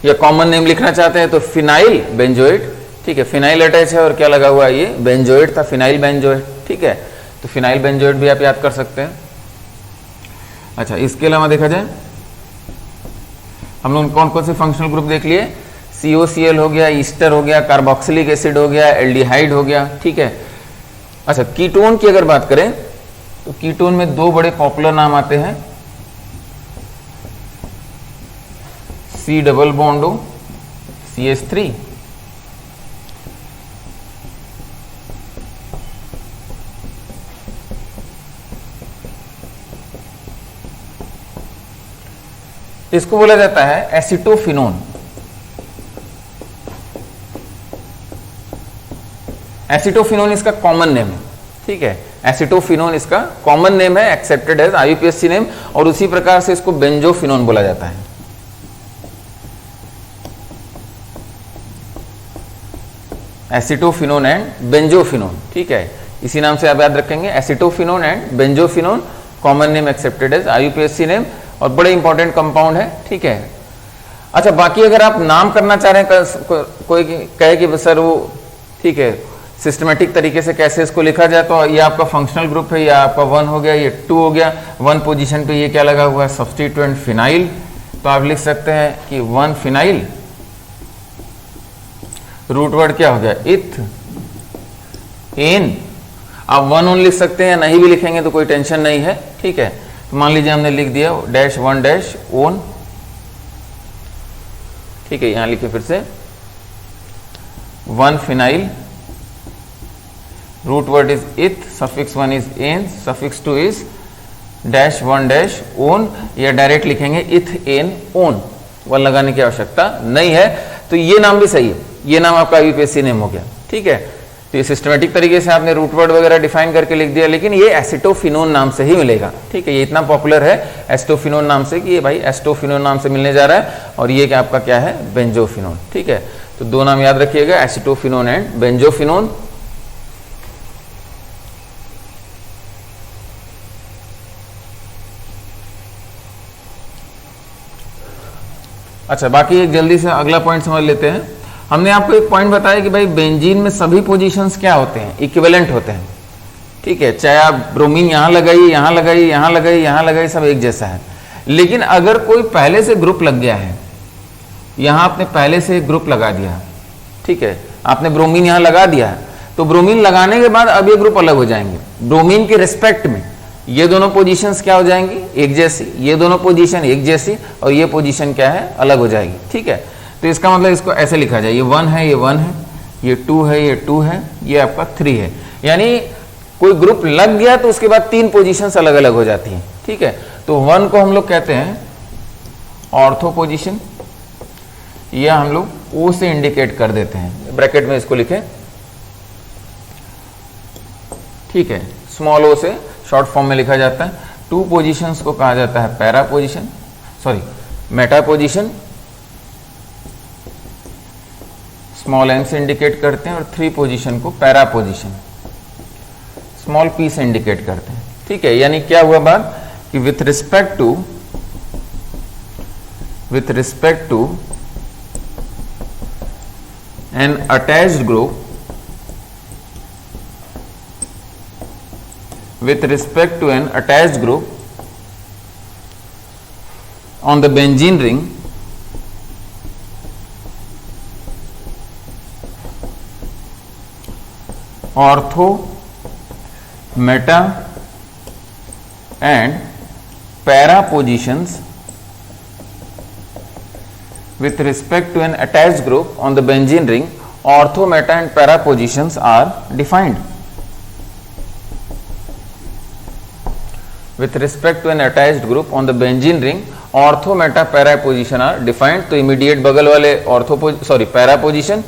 या कॉमन नेम लिखना चाहते हैं तो फिनाइल बेंजोएट, ठीक है, फिनाइल अटैच है और क्या लगा हुआ है, ये बेंजोएट था, फिनाइल बेंजोएट, ठीक है। तो फिनाइल बेंजोएट भी आप याद कर सकते हैं। अच्छा, इसके अलावा देखा जाए हम लोग कौन कौन से फंक्शनल ग्रुप देख लिए, COCl हो गया, ईस्टर हो गया, कार्बोक्सिलिक एसिड हो गया, एल्डिहाइड हो गया, ठीक है। अच्छा, कीटोन की अगर बात करें तो कीटोन में दो बड़े पॉपुलर नाम आते हैं, C double bond O CH3, इसको बोला जाता है एसिटोफिनोन। एसिटोफिनोन इसका कॉमन नेम है, ठीक है, एसिटोफिनोन इसका कॉमन नेम है, एक्सेप्टेड एज आईयूपीएससी नेम। और उसी प्रकार से इसको बेंजोफिनोन बोला जाता है। एसिटोफिनोन एंड बेंजोफिनोन, ठीक है, इसी नाम से आप याद रखेंगे, acetophenone and benzophenone, common name, accepted as IUPSC name, और बड़े इंपॉर्टेंट कंपाउंड है, ठीक है। अच्छा, बाकी अगर आप नाम करना चाह रहे हैं, कोई कहे कि सर वो ठीक है सिस्टमेटिक तरीके से कैसे इसको लिखा जाए, तो ये आपका फंक्शनल ग्रुप है, ये आपका 1 हो गया, ये 2 हो गया, 1 पोजीशन पे ये क्या लगा हुआ है, सब्स्टिट्यूएंट फिनाइल। तो आप लिख सकते हैं कि 1 फिनाइल, रूट वर्ड क्या हो गया, इथ एन। आप 1 ऑन लिख सकते हैं, नहीं भी लिखेंगे तो कोई टेंशन नहीं है, ठीक है। तो मान लीजिए हमने लिख दिया -1 ओन, ठीक है, यहां लिखे फिर से 1 फिनाइल, रूट वर्ड इज इथ, suffix 1 is an, suffix 2 is -1 own, या डायरेक्ट लिखेंगे इथ एन ओन, 1 लगाने की आवश्यकता नहीं है। तो ये नाम भी सही है, ये नाम आपका आईयूपीएससी नेम हो गया, ठीक है। तो ये सिस्टमेटिक तरीके से आपने रूट वर्ड वगैरह डिफाइन करके लिख दिया, लेकिन ये एसिटोफिनोन नाम से ही मिलेगा, ठीक है। ये इतना पॉपुलर है एस्टोफिनोन नाम से कि ये भाई एस्टोफिनोन नाम से मिलने जा रहा है, और ये क्या आपका क्या है, बेंजोफिनोन, ठीक है। तो दो नाम याद रखिएगा, एसिटोफिनोन एंड बेंजोफिनोन। अच्छा, बाकी एक जल्दी से अगला पॉइंट समझ लेते हैं। हमने आपको एक पॉइंट बताया कि भाई बेंजीन में सभी पोजीशंस क्या होते हैं, इक्विवेलेंट होते हैं, ठीक है। चाहे आप ब्रोमीन यहां लगाइए, यहां लगाइए, यहां लगाइए, यहां लगाइए, सब एक जैसा है। लेकिन अगर कोई पहले से ग्रुप लग गया है, यहां आपने पहले से एक ग्रुप लगा दिया, ठीक है, आपने ब्रोमीन यहां लगा दिया है, तो ब्रोमीन लगाने के बाद अब ये ग्रुप अलग हो जाएंगे। ब्रोमीन के रिस्पेक्ट में ये दोनों पोजीशंस क्या हो जाएंगी, एक जैसी, ये दोनों पोजीशन एक जैसी, और ये पोजीशन क्या है, अलग हो जाएगी, ठीक है। तो इसका मतलब इसको ऐसे लिखा जाए, ये 1 है, ये 1 है, ये 2 है, ये 2 है, ये आपका 3 है। यानी कोई ग्रुप लग गया तो उसके बाद 3 पोजीशंस अलग अलग हो जाती हैं, ठीक है। तो 1 को हम लोग कहते हैं ऑर्थो पोजीशन, या हम लोग O से इंडिकेट कर देते हैं, ब्रैकेट में इसको लिखें, ठीक है, स्मॉल o से शॉर्ट फॉर्म में लिखा जाता है। 2 पोजीशंस को कहा जाता है para position, sorry meta position, small m से इंडिकेट करते हैं, और 3 पोजीशन को पैरा पोजीशन, स्मॉल p से इंडिकेट करते हैं, ठीक है। यानी क्या हुआ बात कि with respect to an attached group, with respect to an attached group on the benzene ring, ortho, meta and para positions with respect to an attached group on the benzene ring, ortho, meta and para positions are defined. with respect to an attached group on the benzene ring, ortho meta para position are defined. तो immediate बगल वाले para position,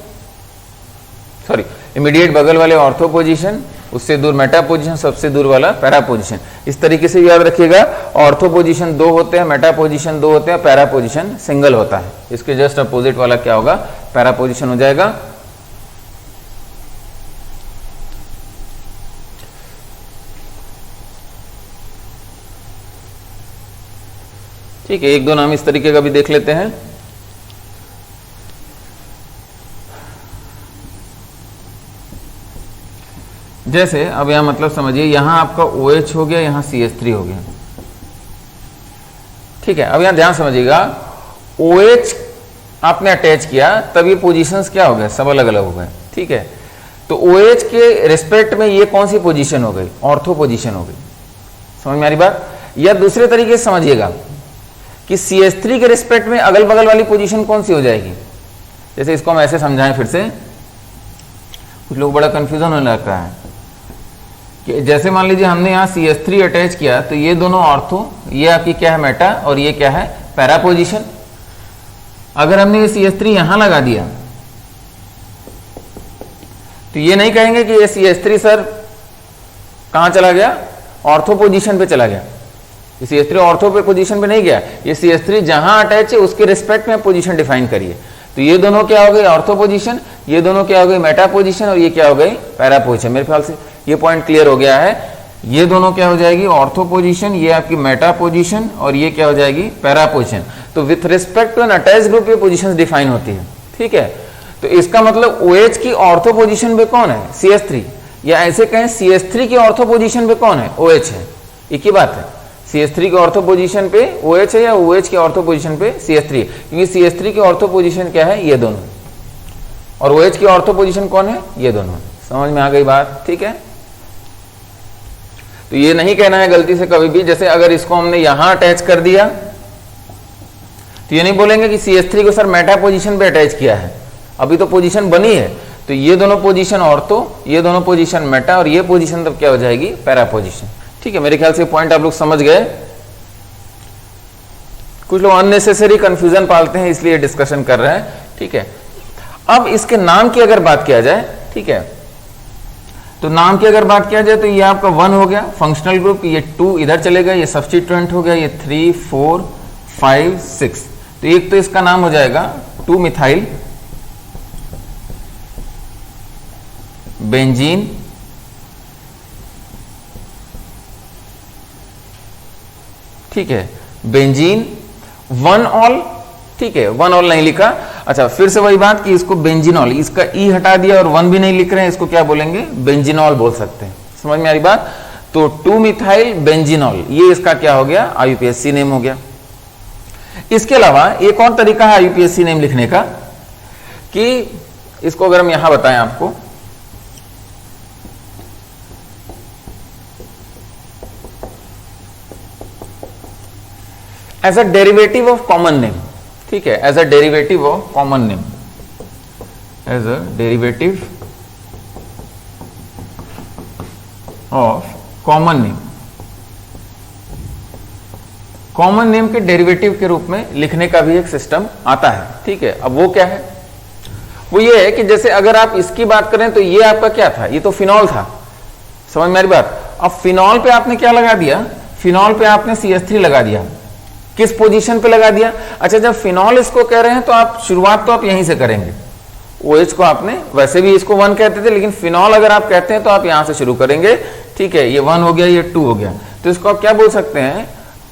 immediate बगल वाले ortho position, उससे दूर Meta position, सबसे दूर वाला पैरा पोजीशन। इस तरीके से याद रखिएगा, ऑर्थो पोजीशन 2 होते हैं, मेटा पोजीशन 2 होते हैं, पैरा पोजीशन सिंगल होता है। इसके जस्ट अपोजिट वाला क्या होगा, पैरा पोजीशन हो जाएगा। ठीक है, एक दो नाम इस तरीके का भी देख लेते हैं। जैसे अब यहां मतलब समझिए, यहां आपका OH हो गया, यहां CH3 हो गया। ठीक है, अब यहां ध्यान समझिएगा, OH आपने अटैच किया तब ये पोजीशंस क्या हो गए, सब अलग अलग हो गए। ठीक है, तो OH के रिस्पेक्ट में ये कौन सी पोजीशन हो गई, ऑर्थो पोजीशन हो गई। समझ में आ रही बात? या दूसरे तरीके से समझिएगा कि CH3 के रिस्पेक्ट में अगल बगल वाली पोजीशन कौन सी हो जाएगी। जैसे इसको हम ऐसे समझाएं फिर से, कुछ लोग बड़ा कंफ्यूजन होने लगता है कि जैसे मान लीजिए हमने यहाँ CH3 अटैच किया तो ये दोनों ऑर्थो, ये आपकी क्या है मेटा, और ये क्या है पैरा पोजीशन। अगर हमने ये CH3 यहां लगा दिया तो ये नहीं कहेंगे कि ये CH3 सर कहां चला गया, ऑर्थो पोजीशन पे चला गया। ये CH3 ऑर्थो पे पोजीशन पे नहीं गया, ये CH3 जहां अटैच है उसके रिस्पेक्ट में पोजीशन डिफाइन करिए। तो ये दोनों क्या हो गई, ऑर्थो पोजीशन, ये दोनों क्या हो गई, मेटा पोजीशन, और ये क्या हो गई, पैरा पोजीशन। मेरे ख्याल से ये पॉइंट क्लियर हो गया है। ये दोनों क्या हो जाएगी, ऑर्थो पोजीशन, ये आपकी मेटा पोजीशन, और ये क्या हो जाएगी, पैरा पोजीशन। तो with respect to an attached group ये पोजीशंस डिफाइन होती है। ठीक है, तो इसका मतलब OH की ऑर्थो पोजीशन पे कौन है, CH3, या ऐसे कहें CH3 की ऑर्थो पोजीशन पे कौन है, OH है। एक ही बात है, CH3 की ऑर्थो पोजीशन पे OH है, या OH की ऑर्थो पोजीशन पे CH3 है, क्योंकि CH3 की ऑर्थो पोजीशन क्या है, ये दोनों, और OH की ऑर्थो पोजीशन कौन है, ये दोनों। समझ में आ गई बात? ठीक है, तो ये नहीं कहना है गलती से कभी भी, जैसे अगर इसको हमने यहां अटैच कर दिया तो ये नहीं बोलेंगे कि CH3 को सर मेटा पोजीशन पे अटैच किया है, अभी तो पोजीशन बनी है। तो ये दोनों पोजीशन ऑर्थो, ये दोनों पोजीशन मेटा, और ये पोजीशन तब क्या हो जाएगी, पैरा पोजीशन। ठीक है, मेरे ख्याल से पॉइंट आप लोग समझ गए। कुछ लोग अननेसेसरी कंफ्यूजन पालते हैं इसलिए डिस्कशन कर रहे हैं। ठीक है, अब इसके नाम की अगर बात किया जाए, ठीक है, तो नाम की अगर बात किया जाए तो ये आपका 1 हो गया फंक्शनल ग्रुप, ये 2 इधर चलेगा, ये सब्स्टिट्यूएंट हो गया, ये 3 4 5 6। तो एक तो इसका नाम हो जाएगा 2 मिथाइल बेंजीन ठीक है, बेंजीन 1 ऑल। ठीक है, 1 ऑल नहीं लिखा। अच्छा, फिर से वही बात कि इसको बेंजीनॉल, इसका ई हटा दिया और 1 भी नहीं लिख रहे हैं, इसको क्या बोलेंगे, बेंजीनॉल बोल सकते हैं। समझ में आ रही बात? तो 2 मिथाइल बेंजीनॉल, ये इसका क्या हो गया, IUPAC नेम हो गया। इसके अलावा एक और तरीका है IUPAC नेम लिखने का, कि इसको अगर हम यहां बताएं आपको, as a derivative of common name. ठीक है, as a derivative of common name, as a derivative of common name, common name के डेरिवेटिव के रूप में लिखने का भी एक सिस्टम आता है। ठीक है, अब वो क्या है, वो ये है कि जैसे अगर आप इसकी बात करें तो ये आपका क्या था, ये तो फिनॉल था। समझ में आ रही बात? अब फिनॉल पे आपने क्या लगा दिया, फिनॉल पे आपने CH3 लगा दिया। किस पोजीशन पे लगा दिया? अच्छा, जब फिनॉल इसको कह रहे हैं तो आप शुरुआत तो आप यहीं से करेंगे। OH को आपने, वैसे भी इसको 1 कहते थे, लेकिन फिनॉल अगर आप कहते हैं तो आप यहां से शुरू करेंगे। ठीक है, ये 1 हो गया, ये 2 हो गया, तो इसको आप क्या बोल सकते हैं,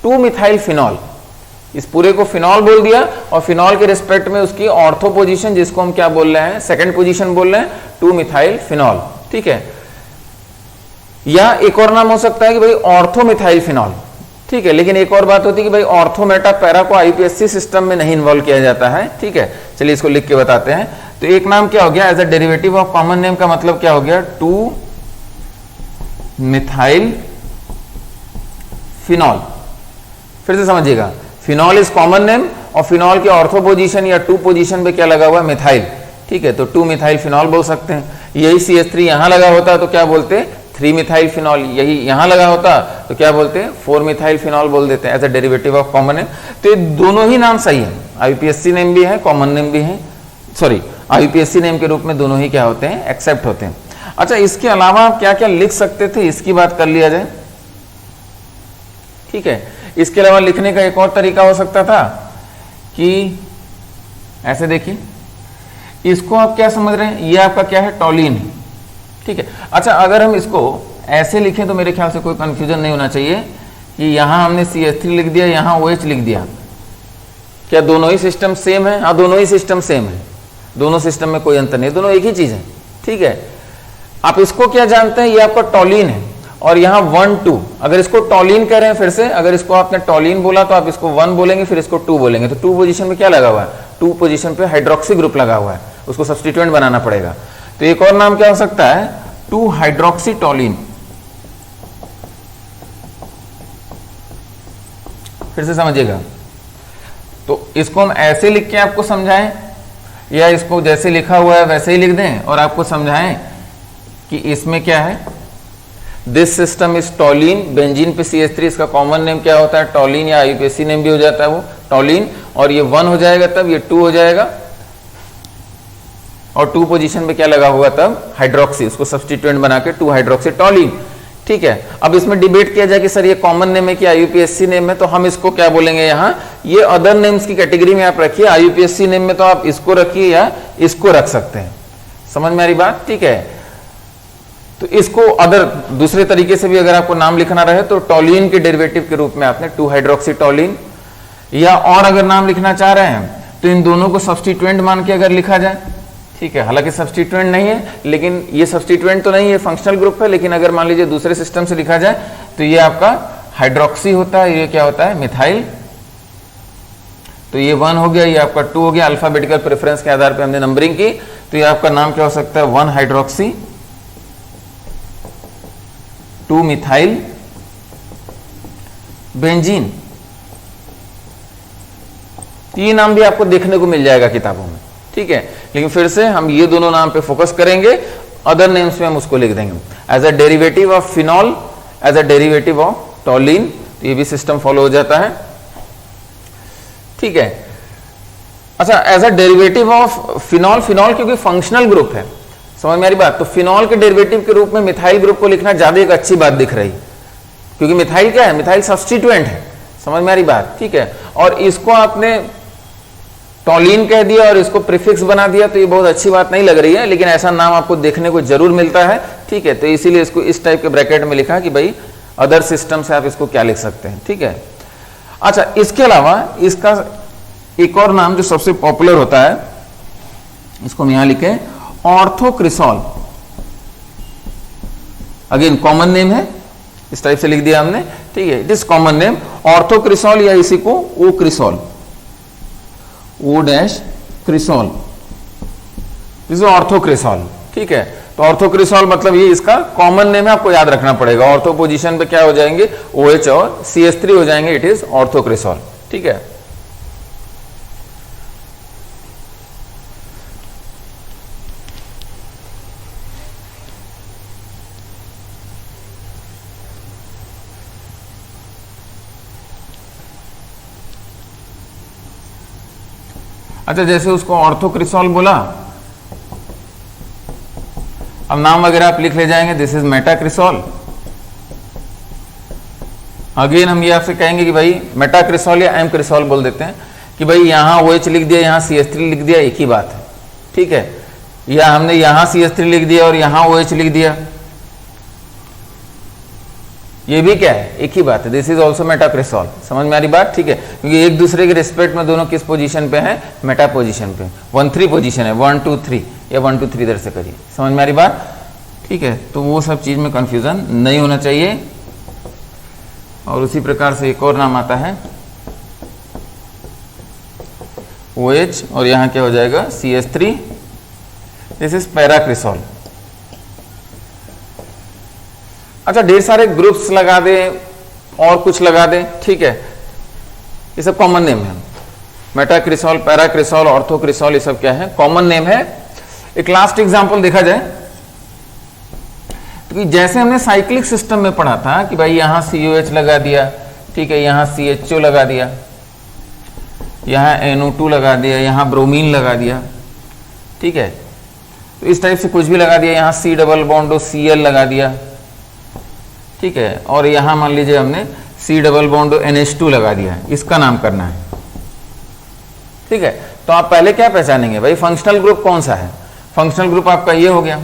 2 मिथाइल फिनॉल। इस पूरे को फिनॉल बोल दिया, और फिनॉल के रिस्पेक्ट में उसकी ऑर्थो पोजीशन, जिसको हम क्या बोल रहे हैं, सेकंड पोजीशन बोल रहे हैं, 2 मिथाइल फिनॉल। ठीक है, या एक और नाम हो सकता है कि भाई ऑर्थो मिथाइल फिनॉल। ठीक है, लेकिन एक और बात होती है कि भाई ऑर्थो मेटा पैरा को IUPAC सिस्टम में नहीं इन्वॉल्व किया जाता है। ठीक है, चलिए इसको लिख के बताते हैं। तो एक नाम क्या हो गया, as a derivative of common name का मतलब क्या हो गया, 2 मिथाइल फिनॉल। फिर से समझिएगा, फिनॉल इज कॉमन नेम, और फिनॉल के ऑर्थो पोजीशन या 2 पोजीशन पे क्या लगा हुआ है, मिथाइल। ठीक है, तो 2 मिथाइल फिनॉल बोल सकते हैं। यही CH3 यहां लगा होता तो क्या बोलते, 3 मिथाइल फिनॉल, यही यहाँ लगा होता तो क्या बोलते हैं 4 मिथाइल फिनॉल बोल देते हैं as a derivative of common name. तो ये दोनों ही नाम सही है, आईयूपीएसी नेम भी है, कॉमन नेम भी है, सॉरी आईयूपीएसी नेम के रूप में दोनों ही क्या होते हैं, एक्सेप्ट होते हैं। अच्छा, इसके अलावा आप क्या क्या लिख सकते थे इसकी बात कर लिया जाए। ठीक है, इसके अलावा लिखने का एक और तरीका हो सकता था कि ऐसे देखिए, इसको आप क्या समझ रहे हैं, ये आपका क्या है, टॉलिन है। ठीक है, अच्छा अगर हम इसको ऐसे लिखें तो मेरे ख्याल से कोई कंफ्यूजन नहीं होना चाहिए कि यहां हमने CH3 लिख दिया, यहां OH लिख दिया, क्या दोनों ही सिस्टम सेम है? हाँ, दोनों ही सिस्टम सेम है, दोनों सिस्टम में कोई अंतर नहीं, दोनों एक ही चीज है। ठीक है, आप इसको क्या जानते हैं, ये आपका टॉलिन है और यहाँ 1 2, अगर इसको टॉलिन कह रहे हैं, फिर से अगर इसको आपने टॉलिन बोला तो आप इसको 1 बोलेंगे, फिर इसको 2 बोलेंगे, तो 2 पोजीशन में क्या लगा हुआ है, 2 पोजीशन पे हाइड्रोक्सी ग्रुप लगा हुआ है, उसको सब्स्टिट्यूएंट बनाना पड़ेगा। तो एक और नाम क्या हो सकता है, 2 हाइड्रोक्सी टॉलिन। फिर से समझिएगा, तो इसको हम ऐसे लिख के आपको समझाएं या इसको जैसे लिखा हुआ है वैसे ही लिख दें और आपको समझाएं कि इसमें क्या है, दिस सिस्टम इज टॉलिन, बेंजीन पे CH3, इसका कॉमन नेम क्या होता है, टॉलिन, या आईयूपीएसी नेम भी हो जाता है वो टॉलिन, और ये 1 हो जाएगा तब ये 2 हो जाएगा, और 2 पोजीशन पे क्या लगा होगा तब हाइड्रोक्सी, उसको सब्स्टिट्यूएंट बना के 2 हाइड्रोक्सी टॉलिन। ठीक है, अब इसमें डिबेट किया जाए कि सर ये कॉमन नेम है कि आईयूपीएसी नेम है, तो हम इसको क्या बोलेंगे, यहाँ ये अदर नेम्स की कैटेगरी में आप रखिए, आईयूपीएसी नेम में तो आप इसको रखिए या इसको रख सकते हैं। समझ में आ रही बात? ठीक है, तो इसको अदर दूसरे तरीके से भी अगर आपको नाम लिखना रहे तो टॉलिन के डेरिवेटिव के रूप में आपने 2 हाइड्रोक्सी टॉलिन, या और अगर नाम लिखना चाह रहे हैं तो इन दोनों को सब्स्टिट्यूएंट मान के अगर लिखा जाए। ठीक है, हालांकि सब्स्टिट्यूएंट नहीं है, लेकिन ये सब्स्टिट्यूएंट तो नहीं है, फंक्शनल ग्रुप है, लेकिन अगर मान लीजिए दूसरे सिस्टम से लिखा जाए तो ये आपका हाइड्रोक्सी होता है, ये क्या होता है, मिथाइल। तो ये 1 हो गया, ये आपका 2 हो गया, अल्फाबेटिकल प्रेफरेंस के आधार पर हमने नंबरिंग की, तो ये आपका नाम क्या हो सकता है, 1 हाइड्रोक्सी 2 मिथाइल बेंजीन। ये नाम भी आपको देखने को मिल जाएगा किताबों में। ठीक है, लेकिन फिर से हम ये दोनों नाम पे फोकस करेंगे, अदर नेम्स में हम उसको लिख देंगे as a derivative of phenol, as a derivative of toluene, तो ये भी सिस्टम फॉलो हो जाता है। ठीक है, अच्छा as a derivative of phenol, phenol क्योंकि फंक्शनल ग्रुप है, समझ में आ रही बात, तो फिनॉल के डेरिवेटिव के रूप में मिथाइल ग्रुप को लिखना ज्यादा एक अच्छी बात दिख रही, क्योंकि मिथाइल क्या है, मिथाइल सब्स्टिट्यूएंट है। समझ में आ रही बात? ठीक है, और इसको आपने टॉलिन कह दिया और इसको प्रीफिक्स बना दिया, तो ये बहुत अच्छी बात नहीं लग रही है, लेकिन ऐसा नाम आपको देखने को जरूर मिलता है। ठीक है, तो इसीलिए इसको इस टाइप के ब्रैकेट में लिखा कि भाई अदर सिस्टम से आप इसको क्या लिख सकते हैं। ठीक है, अच्छा इसके अलावा इसका एक और नाम जो सबसे पॉपुलर होता है, इसको हम यहां लिखे ऑर्थोक्रिसॉल, अगेन कॉमन नेम है, इस टाइप से लिख दिया हमने। ठीक है, इट इज कॉमन नेम ऑर्थोक्रिसॉल, या इसी को ओ क्रिसॉल, ओ डैश क्रिसॉल, दिस इज ऑर्थोक्रिसॉल। ठीक है, तो ऑर्थोक्रिसॉल मतलब ये इसका कॉमन नेम है, आपको याद रखना पड़ेगा। ऑर्थो पोजीशन पे क्या हो जाएंगे, OH और CH3 हो जाएंगे, इट इज ऑर्थोक्रिसॉल। ठीक है, अच्छा जैसे उसको ऑर्थोक्रिसॉल बोला, अब नाम वगैरह आप लिख ले जाएंगे, दिस इज मेटाक्रिसॉल। अगेन हम ये आपसे कहेंगे कि भाई मेटाक्रिसॉल या एम क्रिसॉल बोल देते हैं कि भाई यहां OH लिख दिया, यहां CH3 लिख दिया, एक ही बात है। ठीक है, या हमने यहां CH3 लिख दिया और यहां OH लिख दिया, ये भी क्या है, एक ही बात है, दिस इज ऑल्सो मेटाक्रिसॉल। समझ में आ रही बात? ठीक है, क्योंकि एक दूसरे के रिस्पेक्ट में दोनों किस पोजीशन पे हैं, मेटा पोजीशन पे। 1 3 पोजीशन है, 1 2 3 या 1 2 3 इधर से करिए। समझ में आ रही बात? ठीक है, तो वो सब चीज में कंफ्यूजन नहीं होना चाहिए। और उसी प्रकार से एक और नाम आता है OH, और यहां क्या हो जाएगा, CH3, दिस इज पैराक्रिसॉल। अच्छा ढेर सारे ग्रुप्स लगा दें और कुछ लगा दें, ठीक है, ये सब कॉमन नेम है। मेटाक्रिसॉल, पैराक्रिसॉल, ऑर्थोक्रिसॉल, ये सब क्या है, कॉमन नेम है। एक लास्ट एग्जांपल देखा जाए क्योंकि जैसे हमने साइक्लिक सिस्टम में पढ़ा था कि भाई यहाँ COH लगा दिया, ठीक है, यहाँ CHO लगा दिया, यहाँ NO2 लगा दिया, यहाँ ब्रोमीन लगा दिया, ठीक है, तो इस टाइप से कुछ भी लगा दिया, यहाँ C डबल बॉन्ड Cl लगा दिया, ठीक है, और यहाँ मान लीजिए हमने C डबल बॉन्ड NH2 लगा दिया, इसका नाम करना है, ठीक है। तो आप पहले क्या पहचानेंगे भाई, फंक्शनल ग्रुप कौन सा है, फंक्शनल ग्रुप आपका ये हो गया।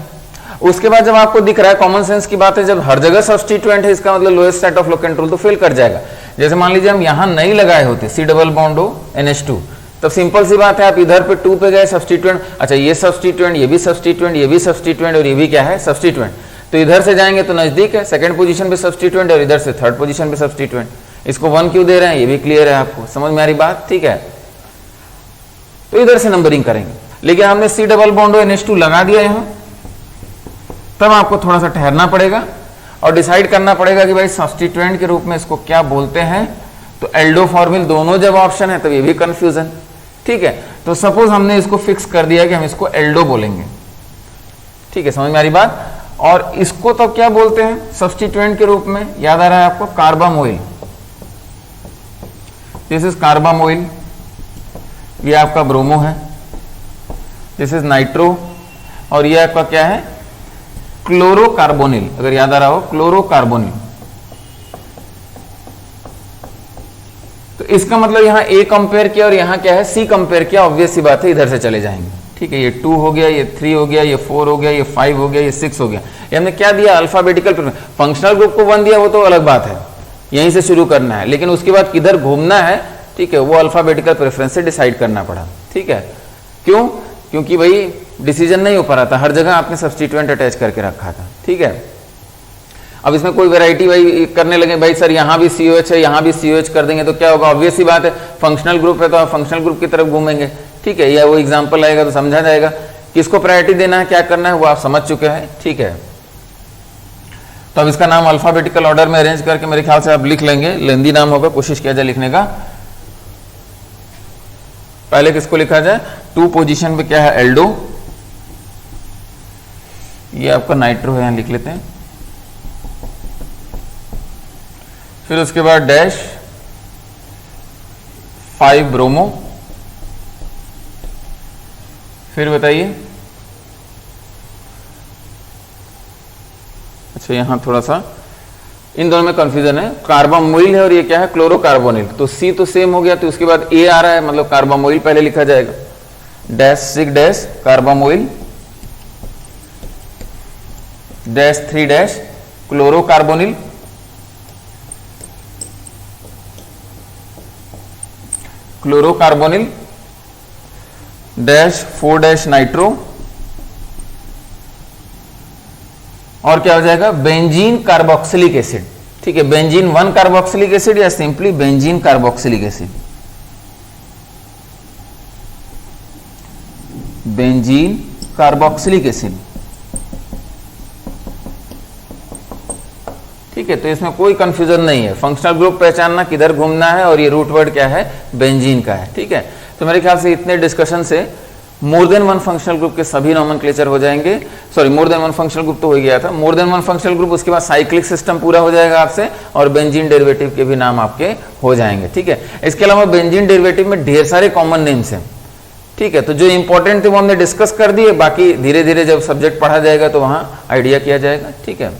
उसके बाद जब आपको दिख रहा है, कॉमन सेंस की बात है, जब हर जगह सब्स्टिट्यूएंट है, इसका मतलब lowest set of locant rule, तो फेल कर जाएगा। जैसे मान लीजिए हम यहाँ नहीं लगाए होते C डबल बॉन्ड NH2, तब सिंपल सी बात है, आप इधर पे 2 पे गए सब्स्टिट्यूएंट, अच्छा ये सब्स्टिट्यूएंट, ये भी सब्स्टिट्यूएंट, ये भी सब्स्टिट्यूएंट और ये भी क्या है सब्स्टिट्यूएंट, तो इधर से जाएंगे तो नजदीक है, सेकंड पोजीशन पे सब्स्टिट्यूएंट और इधर से थर्ड पोजीशन पे सब्स्टिट्यूएंट, इसको 1 क्यों दे रहे हैं, ये भी क्लियर है आपको, समझ में आ रही बात, ठीक है। तो इधर से नंबरिंग करेंगे, लेकिन हमने C डबल बॉन्ड NH2 लगा दिया यहां, तब आपको थोड़ा सा ठहरना पड़ेगा और डिसाइड करना पड़ेगा कि भाई सब्स्टिट्यूएंट के रूप में इसको क्या बोलते हैं। तो एल्डो फॉर्मिल दोनों जब ऑप्शन है तब ये भी कंफ्यूजन, ठीक है। तो सपोज हमने इसको फिक्स कर दिया कि हम इसको एल्डो बोलेंगे, ठीक है, समझ में आ रही बात। और इसको तो क्या बोलते हैं सब्स्टिट्यूएंट के रूप में, याद आ रहा है आपको, कार्बामोइल, दिस इज कार्बामोइल, ये आपका ब्रोमो है, दिस इज नाइट्रो, और ये आपका क्या है क्लोरोकार्बोनिल, अगर याद आ रहा हो क्लोरोकार्बोनिल। तो इसका मतलब यहां A कंपेयर किया और यहां क्या है C कंपेयर किया, ऑब्वियस सी बात है इधर से चले जाएंगे, ठीक है। ये 2 हो गया, ये 3 हो गया, ये 4 हो गया, ये 5 हो गया, ये 6 हो गया। ये हमने क्या दिया, अल्फाबेटिकल, फंक्शनल ग्रुप को 1 दिया वो तो अलग बात है, यहीं से शुरू करना है, लेकिन उसके बाद किधर घूमना है, ठीक है, वो अल्फाबेटिकल प्रेफरेंस से डिसाइड करना पड़ा, ठीक है। क्यों, क्योंकि भाई डिसीजन नहीं हो पा रहा था, हर जगह आपने सब्स्टिट्यूएंट अटैच करके रखा था, ठीक है। अब इसमें कोई वैरायटी भाई करने लगे, भाई सर यहाँ भी COH है, यहाँ भी COH कर देंगे तो क्या होगा, ऑब्वियस सी बात है, फंक्शनल ग्रुप है तो आप फंक्शनल ग्रुप की तरफ घूमेंगे, ठीक है, या वो एग्जाम्पल आएगा तो समझा जाएगा किसको प्रायोरिटी देना है, क्या करना है, वो आप समझ चुके हैं, ठीक है। तो अब इसका नाम अल्फाबेटिकल ऑर्डर में अरेंज करके मेरे ख्याल से आप लिख लेंगे, लेंदी नाम होगा, कोशिश किया जाए लिखने का। पहले किसको लिखा जाए, 2 पोजीशन पे क्या है एल्डो, ये आपका नाइट्रो है, यहां लिख लेते हैं। फिर उसके बाद डैश 5 ब्रोमो, फिर बताइए, अच्छा यहां थोड़ा सा इन दोनों में कंफ्यूजन है, कार्बामोइल है और ये क्या है क्लोरोकार्बोनिल, तो C तो सेम हो गया, तो उसके बाद A आ रहा है, मतलब कार्बामोइल पहले लिखा जाएगा, dash 6 dash carbamoyl, dash 3 dash chlorocarbonyl, chlorocarbonyl, dash 4 dash nitro, और क्या हो जाएगा बेंजीन कार्बोक्सिलिक एसिड, ठीक है, बेंजीन 1 कार्बोक्सिलिक एसिड या simply benzene carboxylic acid, benzene carboxylic acid, ठीक है। तो इसमें कोई कंफ्यूजन नहीं है, फंक्शनल ग्रुप पहचानना किधर घूमना है, और ये रूट वर्ड क्या है बेंजीन का है, ठीक है। तो मेरे ख्याल से इतने डिस्कशन से मोर देन 1 फंक्शनल ग्रुप के सभी नॉमेनक्लेचर हो जाएंगे, sorry more than 1 functional group तो हो गया था, मोर देन 1 फंक्शनल ग्रुप, उसके बाद साइक्लिक सिस्टम पूरा हो जाएगा आपसे, और बेंजीन डेरिवेटिव के भी नाम आपके हो जाएंगे, ठीक है। इसके अलावा बेंजीन डेरिवेटिव में ढेर सारे कॉमन नेम्स हैं, ठीक है। तो जो इंपॉर्टेंट थे वो हमने डिस्कस कर दिए, बाकी धीरे धीरे जब सब्जेक्ट पढ़ा जाएगा तो वहां आइडिया किया जाएगा, ठीक है।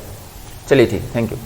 चलिए ठीक, थैंक यू।